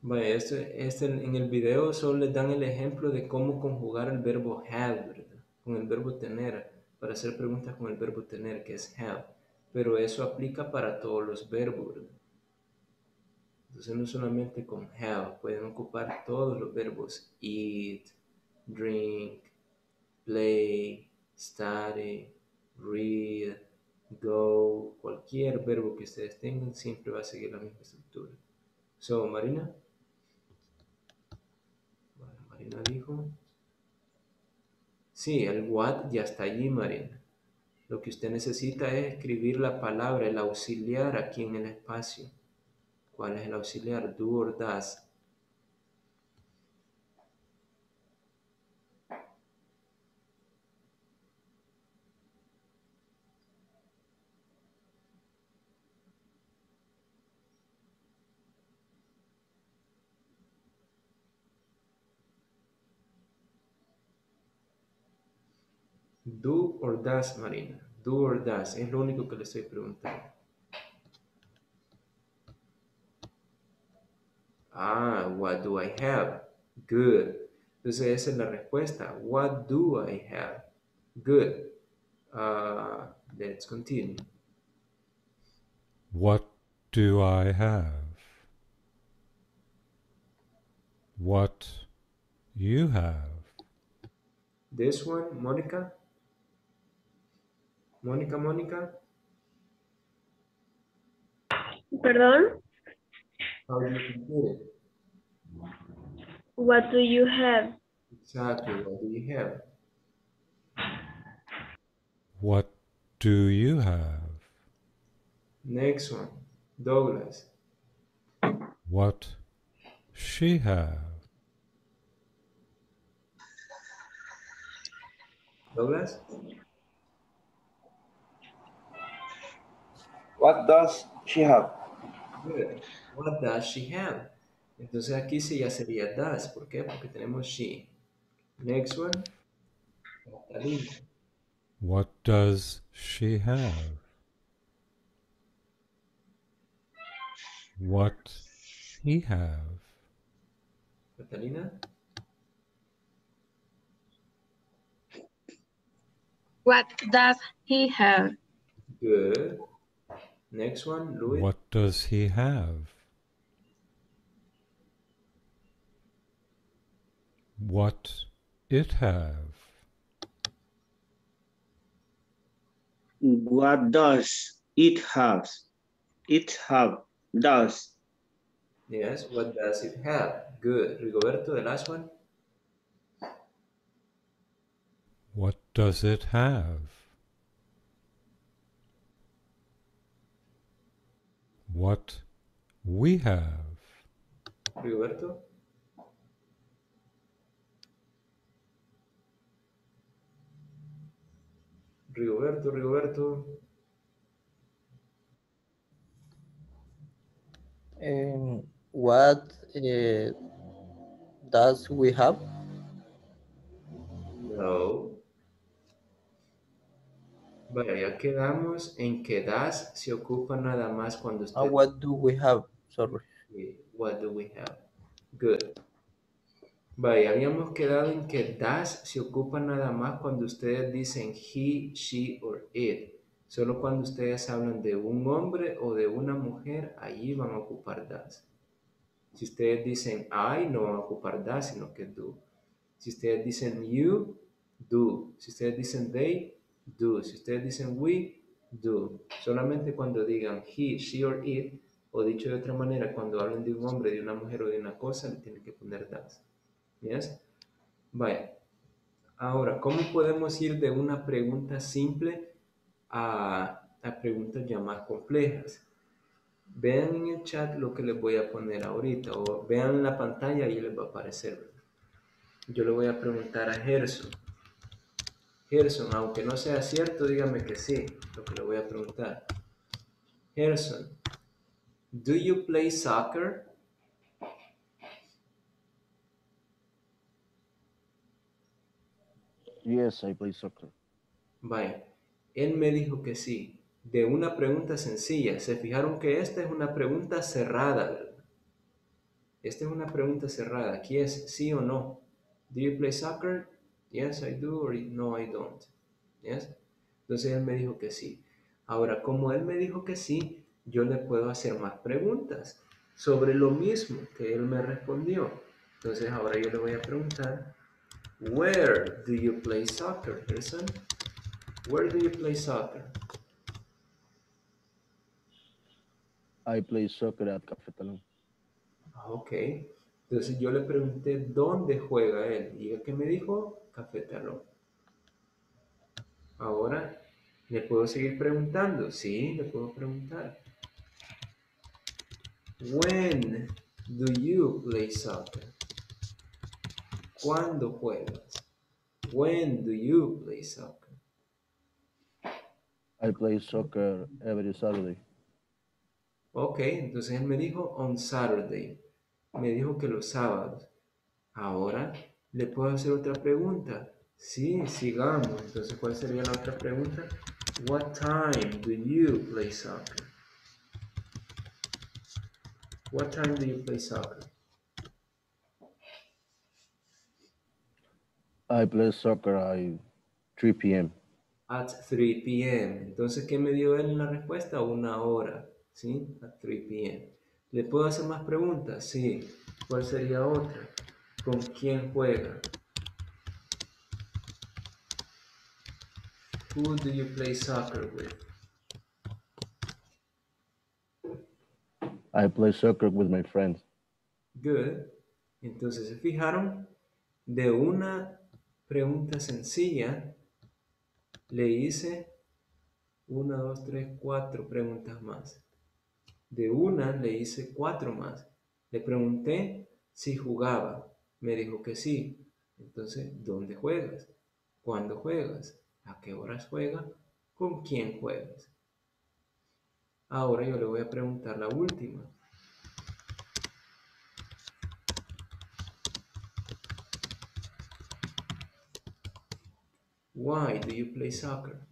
Vaya, en el video solo les dan el ejemplo de cómo conjugar el verbo have, ¿verdad? Con el verbo tener, para hacer preguntas con el verbo tener, que es have. Pero eso aplica para todos los verbos, ¿verdad? Entonces no solamente con have, pueden ocupar todos los verbos: eat, drink, play, study, read, go, cualquier verbo que ustedes tengan, siempre va a seguir la misma estructura. So, Marina. Bueno, Marina dijo. Sí, el what ya está allí, Marina. Lo que usted necesita es escribir la palabra, el auxiliar aquí en el espacio. ¿Cuál es el auxiliar? Do or does. Do or does, Marina. Do or does. Es lo único que le estoy preguntando. Ah, what do I have? Good. Entonces esa es la respuesta. What do I have? Good. Let's continue. What do I have? What you have? This one, Monica? Monica? Perdón. How do you compute it? What do you have? Exactly, what do you have? What do you have? Next one, Douglas. What she have? Douglas? What does she have? Good. What does she have? Entonces aquí sí ya sería does. ¿Por qué? Porque tenemos she. Next one. Catalina. What does she have? What he have? Catalina. What does he have? Good. Next one, Luis. What does he have? What it have? What does it have? It have. Does. Yes, what does it have? Good. Rigoberto, the last one. What does it have? What we have? Rigoberto. Rigoberto. What does we have? No. Vaya, ya quedamos en que does se ocupa nada más cuando usted... What do we have? Sorry. What do we have? Good. Vaya, habíamos quedado en que does se ocupa nada más cuando ustedes dicen he, she or it. Solo cuando ustedes hablan de un hombre o de una mujer, allí van a ocupar does. Si ustedes dicen I, no van a ocupar does, sino que do. Si ustedes dicen you, do. Si ustedes dicen they, do. Si ustedes dicen we, do. Solamente cuando digan he, she or it, o dicho de otra manera, cuando hablen de un hombre, de una mujer o de una cosa, le tienen que poner does. ¿Yes? Vaya. Ahora, ¿cómo podemos ir de una pregunta simple a preguntas ya más complejas? Vean en el chat lo que les voy a poner ahorita, o vean en la pantalla y les va a aparecer, ¿verdad? Yo le voy a preguntar a Gerson. Gerson, aunque no sea cierto, dígame que sí, lo que le voy a preguntar. Gerson, do you play soccer? Yes, I play soccer. Vaya, él me dijo que sí. De una pregunta sencilla. Se fijaron que esta es una pregunta cerrada, ¿verdad? Esta es una pregunta cerrada. Aquí es sí o no. Do you play soccer? Yes, I do, or no, I don't. Yes. Entonces él me dijo que sí. Ahora, como él me dijo que sí, yo le puedo hacer más preguntas sobre lo mismo que él me respondió. Entonces ahora yo le voy a preguntar, where do you play soccer, Gerson? Where do you play soccer? I play soccer at Café Talón. Ok. Entonces yo le pregunté dónde juega él. ¿Y él qué me dijo? Café Talón. Ahora, ¿le puedo seguir preguntando? Sí, le puedo preguntar. When do you play soccer? ¿Cuándo juegas? When do you play soccer? I play soccer every Saturday. Ok, entonces él me dijo on Saturday. Me dijo que los sábados. Ahora le puedo hacer otra pregunta. Sí, sigamos. Entonces, ¿cuál sería la otra pregunta? What time do you play soccer? What time do you play soccer? I play soccer at 3 p.m. At 3 p.m. Entonces, ¿qué me dio él en la respuesta? Una hora. ¿Sí? At 3 p.m. ¿Le puedo hacer más preguntas? Sí. ¿Cuál sería otra? ¿Con quién juega? Who do you play soccer with? I play soccer with my friends. Good. Entonces, ¿se fijaron? De una pregunta sencilla, le hice 1, 2, 3, 4 preguntas más. De una le hice 4 más. Le pregunté si jugaba. Me dijo que sí. Entonces, ¿dónde juegas? ¿Cuándo juegas? ¿A qué horas juegas? ¿Con quién juegas? Ahora yo le voy a preguntar la última. Why do you play soccer?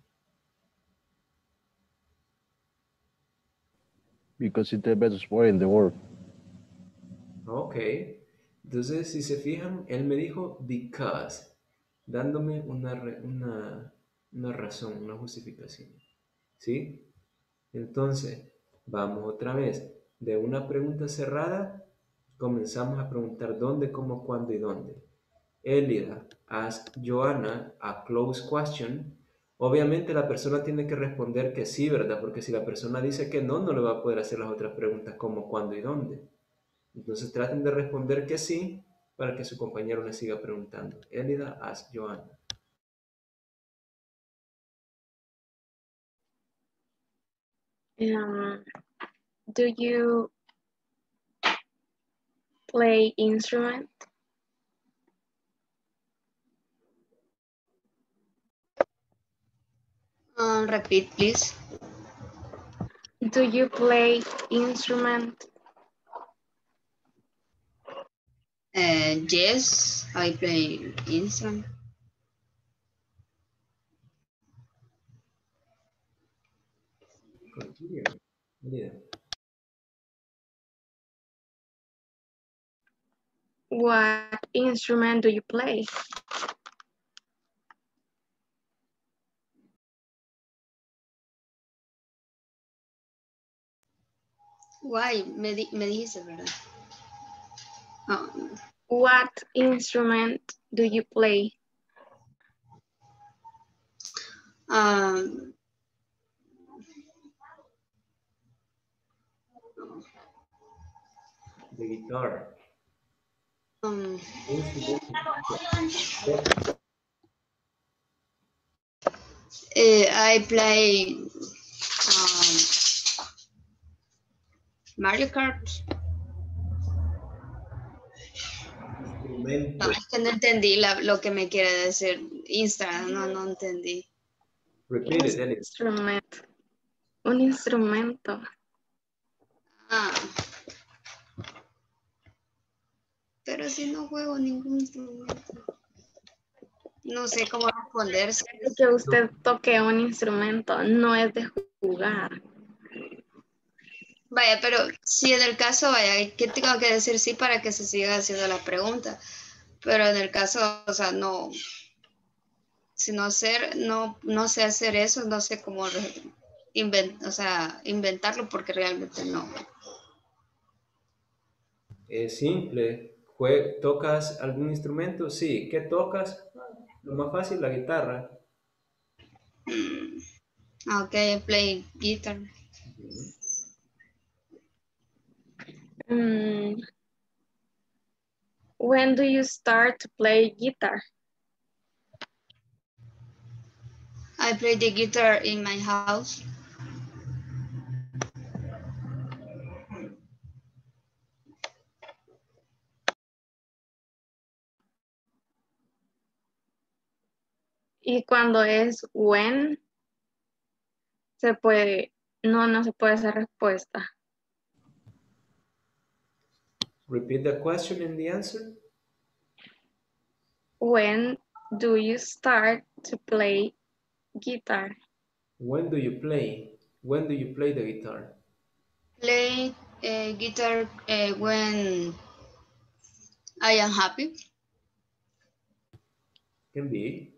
Because it's the best sport in the world. Ok. Entonces, si se fijan, él me dijo because, dándome una razón, una justificación. ¿Sí? Entonces, vamos otra vez. De una pregunta cerrada, comenzamos a preguntar dónde, cómo, cuándo y dónde. Elida ask Joanna a close question. Obviamente la persona tiene que responder que sí, ¿verdad? Porque si la persona dice que no, no le va a poder hacer las otras preguntas cómo, cuándo y dónde. Entonces traten de responder que sí para que su compañero le siga preguntando. Elida ask Joanna. Do you play instrument? Repeat, please. Do you play instrument? Yes, I play instrument. Continue. Elida. What instrument do you play? Why? Me dijiste, ¿verdad? Oh. What instrument do you play? The guitar. I play Mario Kart. No, es que no entendí lo que me quiere decir Instagram, no entendí. Repeat it, Elida. Instrument. Un instrumento. Pero si no juego ningún instrumento. No sé cómo responder. Que usted toque un instrumento no es de jugar. Vaya, pero si en el caso, vaya, ¿qué tengo que decir sí para que se siga haciendo la pregunta? Pero en el caso, o sea, no, si no sé hacer eso, no sé cómo inventarlo porque realmente no. Es simple. ¿Tocas algún instrumento? Sí. ¿Qué tocas? Lo más fácil, la guitarra. Ok, I play guitar. When do you start to play guitar? I play the guitar in my house. Y cuando es when, se puede, no se puede hacer respuesta. Repeat the question and the answer. When do you start to play guitar? When do you play? When do you play the guitar? Play guitar when I am happy. Can be.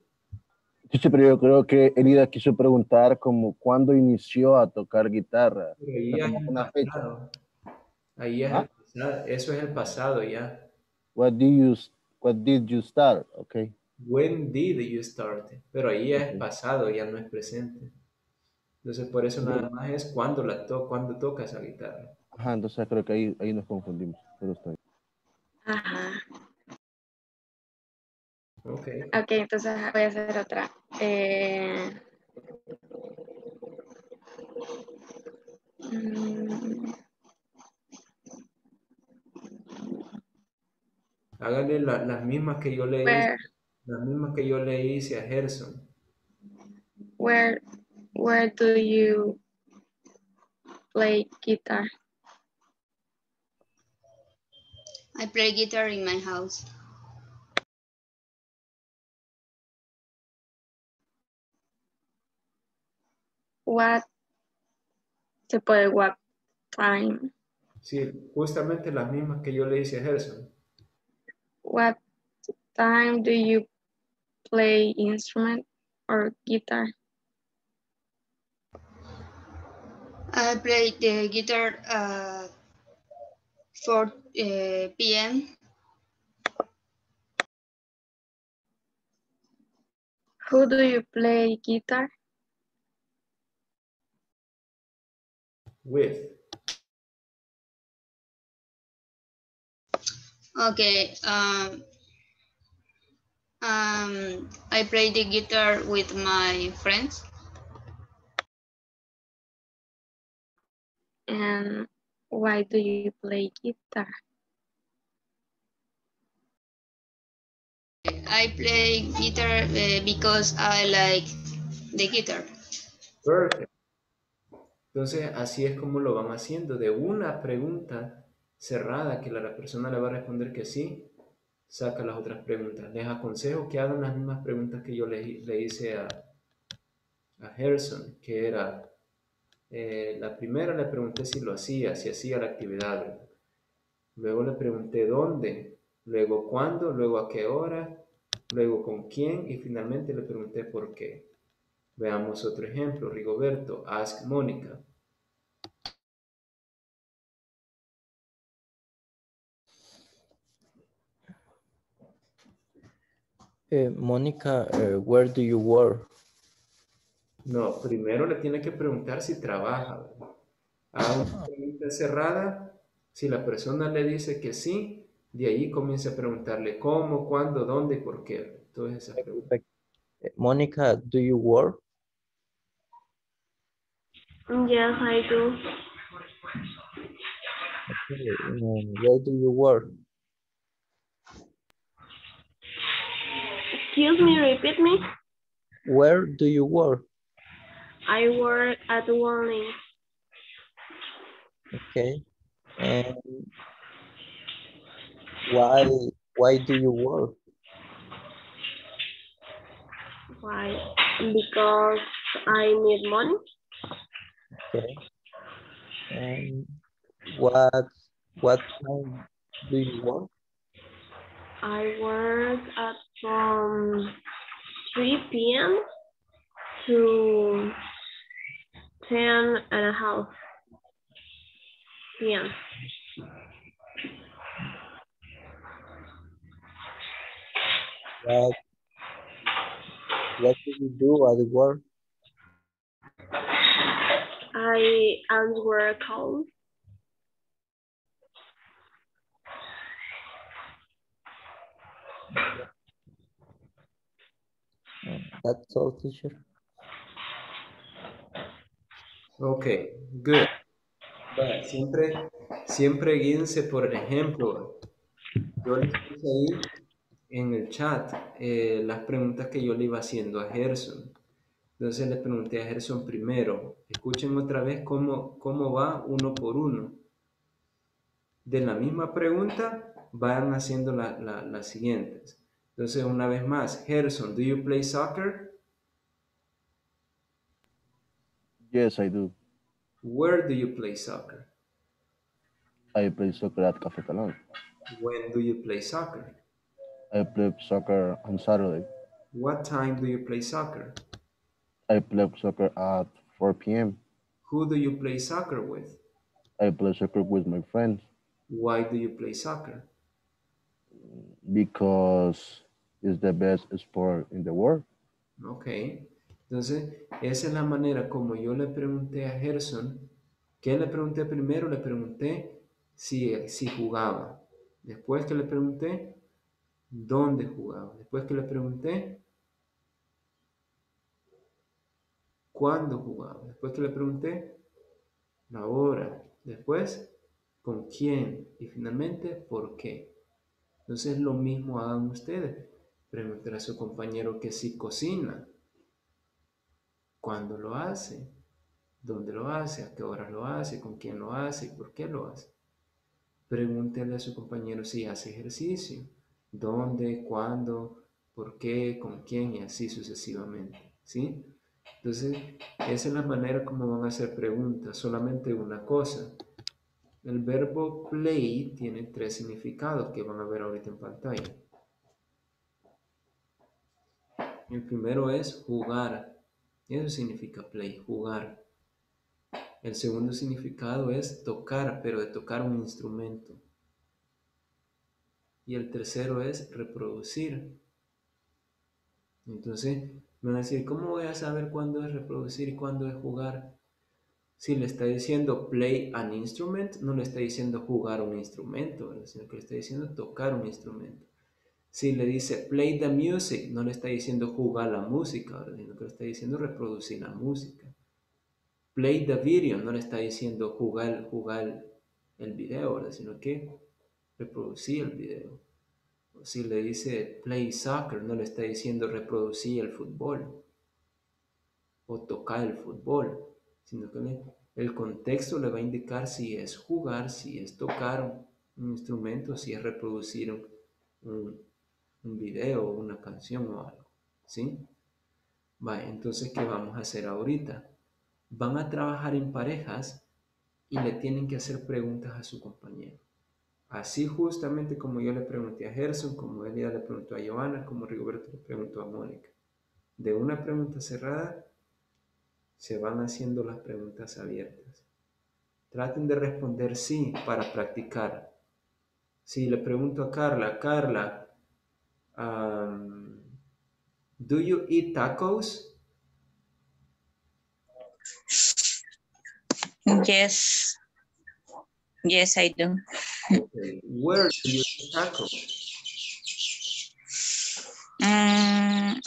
Sí, pero yo creo que Elida quiso preguntar como cuándo inició a tocar guitarra. Pero ahí O sea, ya es como el una fecha. pasado. Ahí es ¿Ah? el pasado. Eso es el pasado ya. What did you start? Okay. When did you start? Pero ahí ya es pasado, ya no es presente. Entonces por eso nada más es cuando cuando toca esa guitarra. Ajá, entonces creo que ahí nos confundimos. Pero está bien. Ajá. Ok. Ok, entonces voy a hacer otra. Hágale las mismas que yo le hice. Las mismas que yo le hice a Gerson. Where do you play guitar? I play guitar in my house. What time? Sí, justamente las mismas que yo le hice a Gerson. What time do you play instrument or guitar? I play the guitar 4 p.m. Who do you play guitar? With. Okay. I play the guitar with my friends. And why do you play guitar? I play guitar because I like the guitar. Perfect. Entonces, así es como lo van haciendo. De una pregunta cerrada que la persona le va a responder que sí, saca las otras preguntas. Les aconsejo que hagan las mismas preguntas que yo le hice a Gerson, que era, la primera le pregunté si lo hacía, si hacía la actividad, ¿verdad? Luego le pregunté dónde, luego cuándo, luego a qué hora, luego con quién y finalmente le pregunté por qué. Veamos otro ejemplo. Rigoberto, ask Mónica. Mónica, where do you work? No, primero le tiene que preguntar si trabaja, ¿verdad? Haga una pregunta cerrada. Si la persona le dice que sí, de ahí comienza a preguntarle cómo, cuándo, dónde y por qué. Todas esas preguntas. Mónica, do you work? Yes, I do. Okay. Where do you work? Excuse me, repeat me. Where do you work? I work at Warning. Okay. And why do you work? Why? Because I need money. Okay. And what time do you work? I work at from 3 p.m. to 10:30 p.m. What do you do at work? I answer calls. That's all, teacher. Okay, good. Vaya, siempre guíense por el ejemplo. Yo les puse ahí en el chat las preguntas que yo le iba haciendo a Gerson. Entonces le pregunté a Gerson primero. Escuchen otra vez cómo va uno por uno. De la misma pregunta van haciendo las siguientes. Entonces una vez más, Gerson, ¿do you play soccer? Yes, I do. Where do you play soccer? I play soccer at Café Talón. When do you play soccer? I play soccer on Saturday. What time do you play soccer? I play soccer at 4 p.m. Who do you play soccer with? I play soccer with my friends Why do you play soccer? because it's the best sport in the world. Ok. Entonces, esa es la manera como yo le pregunté a Gerson. ¿Qué le pregunté primero? Le pregunté si jugaba. Después que le pregunté, ¿dónde jugaba? Después que le pregunté, ¿cuándo jugaba? Después que le pregunté, la hora. Después, ¿con quién? Y finalmente, ¿por qué? Entonces, lo mismo hagan ustedes. Preguntar a su compañero que si cocina. ¿Cuándo lo hace? ¿Dónde lo hace? ¿A qué hora lo hace? ¿Con quién lo hace? ¿Y por qué lo hace? Pregúntele a su compañero si hace ejercicio. ¿Dónde? ¿Cuándo? ¿Por qué? ¿Con quién? Y así sucesivamente. ¿Sí? Entonces, esa es la manera como van a hacer preguntas. Solamente una cosa. El verbo play tiene 3 significados que van a ver ahorita en pantalla. El primero es jugar. Eso significa play, jugar. El segundo significado es tocar, pero de tocar un instrumento. Y el tercero es reproducir. Entonces, me van a decir, ¿cómo voy a saber cuándo es reproducir y cuándo es jugar? Si le está diciendo play an instrument, no le está diciendo jugar un instrumento, ¿verdad? Sino que le está diciendo tocar un instrumento. Si le dice play the music, no le está diciendo jugar la música, ¿verdad? Sino que le está diciendo reproducir la música. Play the video, no le está diciendo jugar el video, ¿verdad? Sino que reproducir el video. O si le dice play soccer, no le está diciendo reproducir el fútbol o tocar el fútbol, sino que el contexto le va a indicar si es jugar, si es tocar un instrumento, si es reproducir un video o una canción o algo, ¿sí? Vale, entonces, ¿qué vamos a hacer ahorita? Van a trabajar en parejas y le tienen que hacer preguntas a su compañero. Así justamente como yo le pregunté a Gerson, como Elia le preguntó a Joana, como Rigoberto le preguntó a Mónica. De una pregunta cerrada se van haciendo las preguntas abiertas. Traten de responder sí para practicar. Si le pregunto a Carla, ¿do you eat tacos? Yes. Yes, I do. Okay. Where do you eat tacos?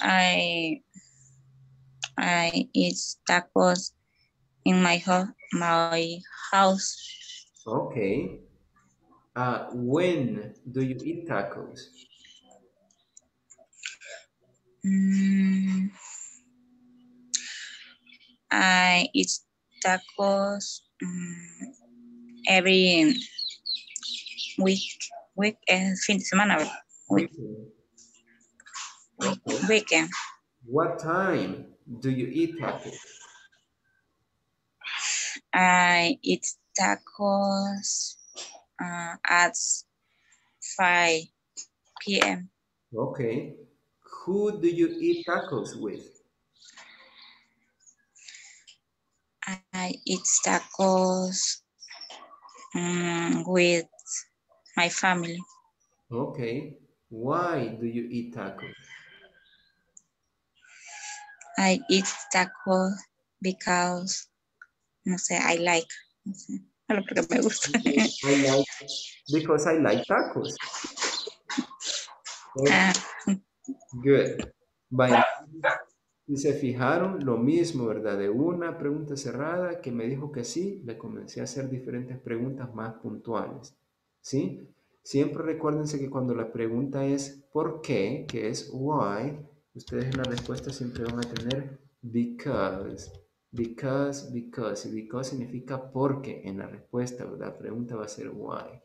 I eat tacos in my house. Okay. When do you eat tacos? I eat tacos every week, fin de semana, weekend. What time do you eat tacos? I eat tacos at 5 p.m. Okay. Who do you eat tacos with? I eat tacos with my family. Okay. Why do you eat tacos? I eat tacos because, no sé, I like. No sé, porque me gusta. Because I like tacos. Okay. Good. Bye. Y se fijaron lo mismo, ¿verdad? De una pregunta cerrada que me dijo que sí, le comencé a hacer diferentes preguntas más puntuales, ¿sí? Siempre recuérdense que cuando la pregunta es ¿por qué?, que es why, ustedes en la respuesta siempre van a tener because, because, y because significa porque en la respuesta, ¿verdad? La pregunta va a ser why.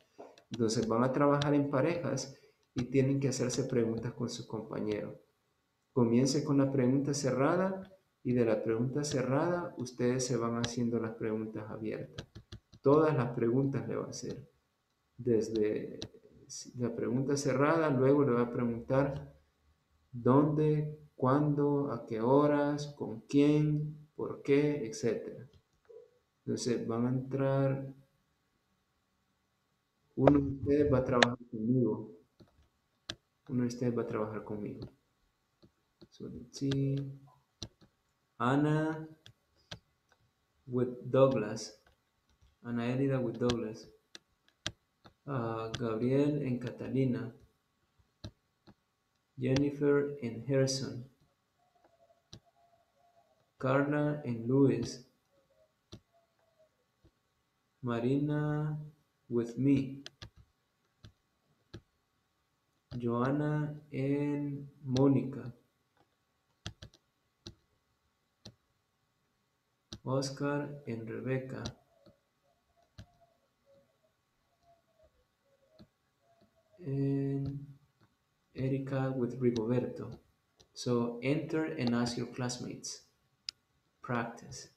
Entonces van a trabajar en parejas y tienen que hacerse preguntas con su compañero. Comience con la pregunta cerrada y de la pregunta cerrada ustedes se van haciendo las preguntas abiertas. Todas las preguntas le va a hacer. Desde la pregunta cerrada, luego le va a preguntar dónde, cuándo, a qué horas, con quién, por qué, etc. Entonces van a entrar, uno de ustedes va a trabajar conmigo. Uno de ustedes va a trabajar conmigo. So let's see. Ana with Douglas. Ana Elida with Douglas. Gabriel and Catalina. Jennifer and Harrison. Carla and Luis. Marina with me. Joanna and Mónica. Oscar and Rebecca. And Erika with Rigoberto. So enter and ask your classmates. Practice.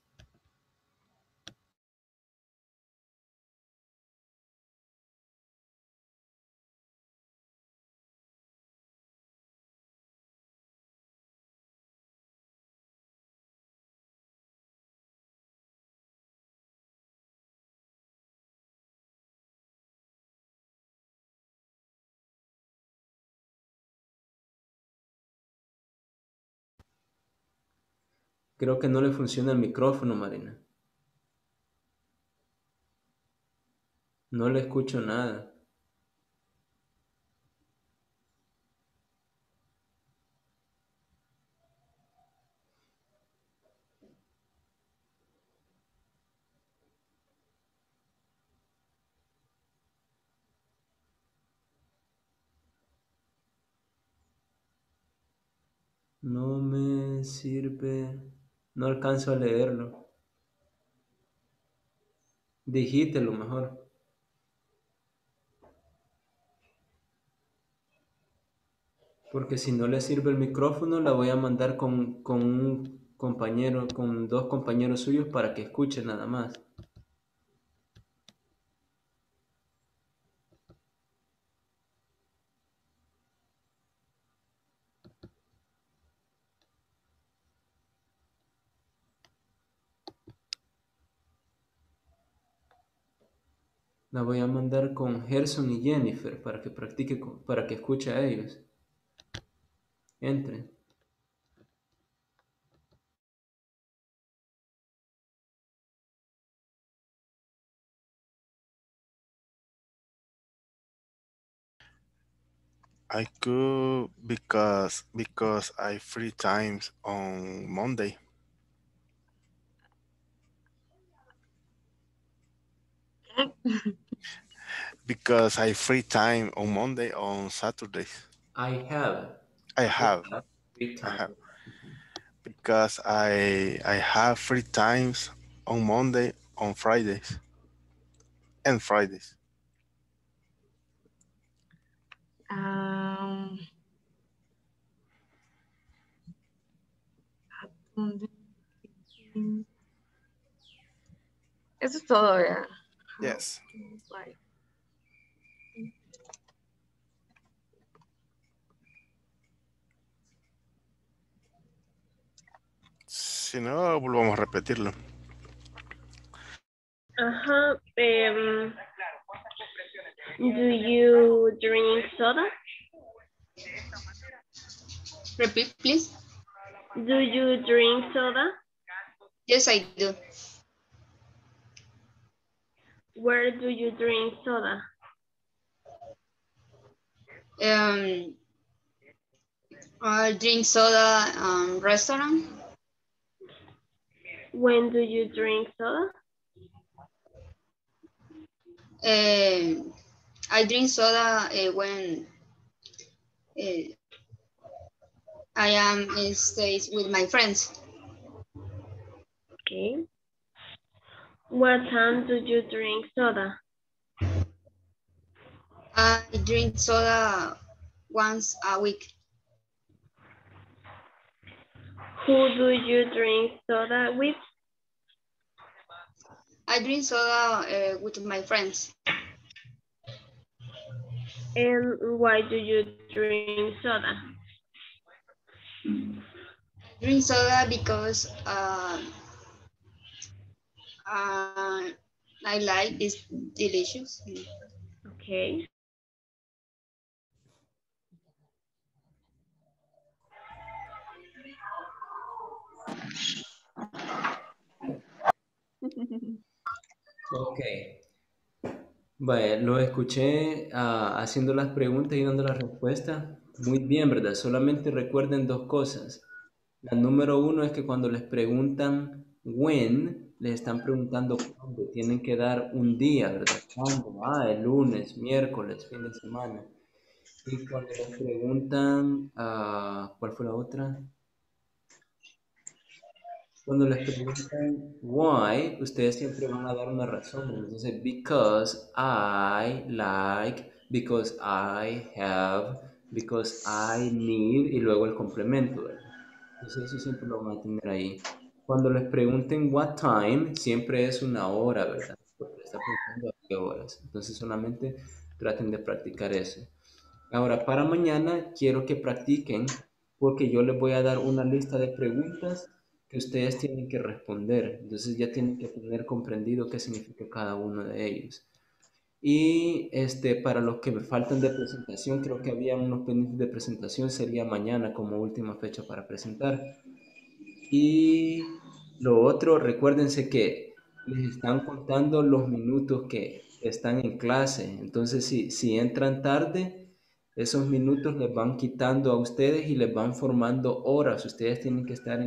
Creo que no le funciona el micrófono, Marina. No le escucho nada. No me sirve. No alcanzo a leerlo. Digítelo mejor. Porque si no le sirve el micrófono, la voy a mandar con un compañero, con dos compañeros suyos para que escuchen nada más. La voy a mandar con Gerson y Jennifer para que practique, para que escuche a ellos. Entren. I could because I free times on Monday. Because I free time on Monday on Saturdays. I have. I have. Free time. I have. Because I have free times on Monday on Fridays and Fridays. Eso es todo, ¿verdad? Yes. Bye. Si no, volvamos a repetirlo. Ajá. Do you drink soda? Repeat, please. Do you drink soda? Yes, I do. Where do you drink soda? I drink soda restaurant. When do you drink soda? I drink soda when I am in states with my friends. Okay. What time do you drink soda? I drink soda once a week. Who do you drink soda with? I drink soda with my friends. And why do you drink soda? I drink soda because I like it's delicious. Okay. Ok. Vaya, lo escuché haciendo las preguntas y dando las respuestas. Muy bien, ¿verdad? Solamente recuerden dos cosas. La número uno es que cuando les preguntan when, les están preguntando cuándo. Tienen que dar un día, ¿verdad? ¿Cuándo? El lunes, miércoles, fin de semana. Y cuando les preguntan, ¿cuál fue la otra? Cuando les preguntan why, ustedes siempre van a dar una razón. Entonces, because I like, because I have, because I need, y luego el complemento, ¿verdad? Entonces, eso siempre lo van a tener ahí. Cuando les pregunten what time, siempre es una hora, ¿verdad? Porque les está preguntando a qué horas. Entonces, solamente traten de practicar eso. Ahora, para mañana quiero que practiquen porque yo les voy a dar una lista de preguntas que ustedes tienen que responder. Entonces ya tienen que tener comprendido qué significa cada uno de ellos. Y para los que me faltan de presentación, creo que había unos pendientes de presentación, sería mañana como última fecha para presentar. Y lo otro, recuérdense que les están contando los minutos que están en clase. Entonces, si entran tarde, esos minutos les van quitando a ustedes y les van formando horas. Ustedes tienen que estar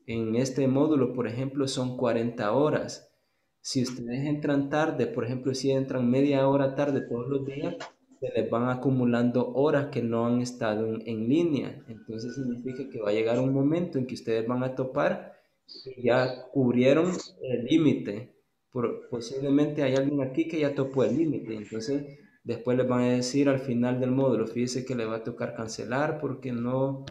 en este módulo, por ejemplo, son 40 horas. Si ustedes entran tarde, por ejemplo, si entran media hora tarde todos los días, se les van acumulando horas que no han estado en línea. Entonces significa que va a llegar un momento en que ustedes van a topar y ya cubrieron el límite. Posiblemente hay alguien aquí que ya topó el límite. Entonces después les van a decir al final del módulo, fíjese que le va a tocar cancelar porque no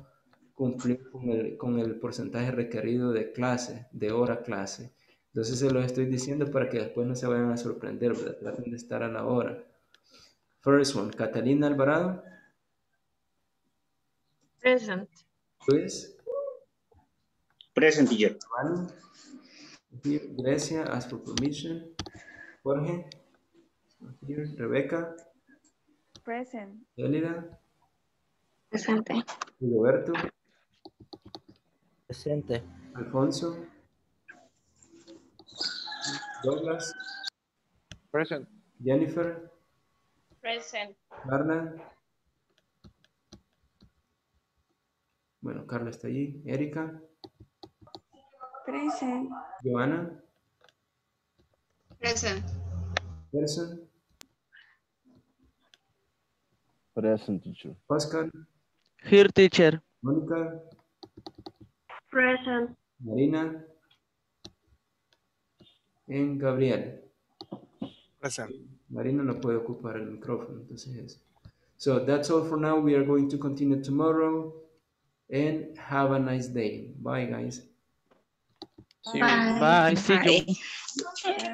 cumplir con el porcentaje requerido de clase, de hora clase. Entonces se los estoy diciendo para que después no se vayan a sorprender, ¿verdad? Traten de estar a la hora. First one, Catalina Alvarado. Present. Luis. Present, teacher. Juan. Here. Grecia, ask for permission. Jorge. Here. Rebeca. Present. Elida. Presente. Roberto. Presente. Alfonso. Douglas. Present. Jennifer. Present. Carla. Bueno, Carla está allí. Erika. Present. Joana. Present. Gerson. Present, teacher. Oscar. Here, teacher. Mónica. Present. Marina. En Gabriel. Present. Marina no puede ocupar el micrófono, entonces es. So that's all for now. We are going to continue tomorrow. And have a nice day. Bye, guys. Bye. Bye. See you. Bye.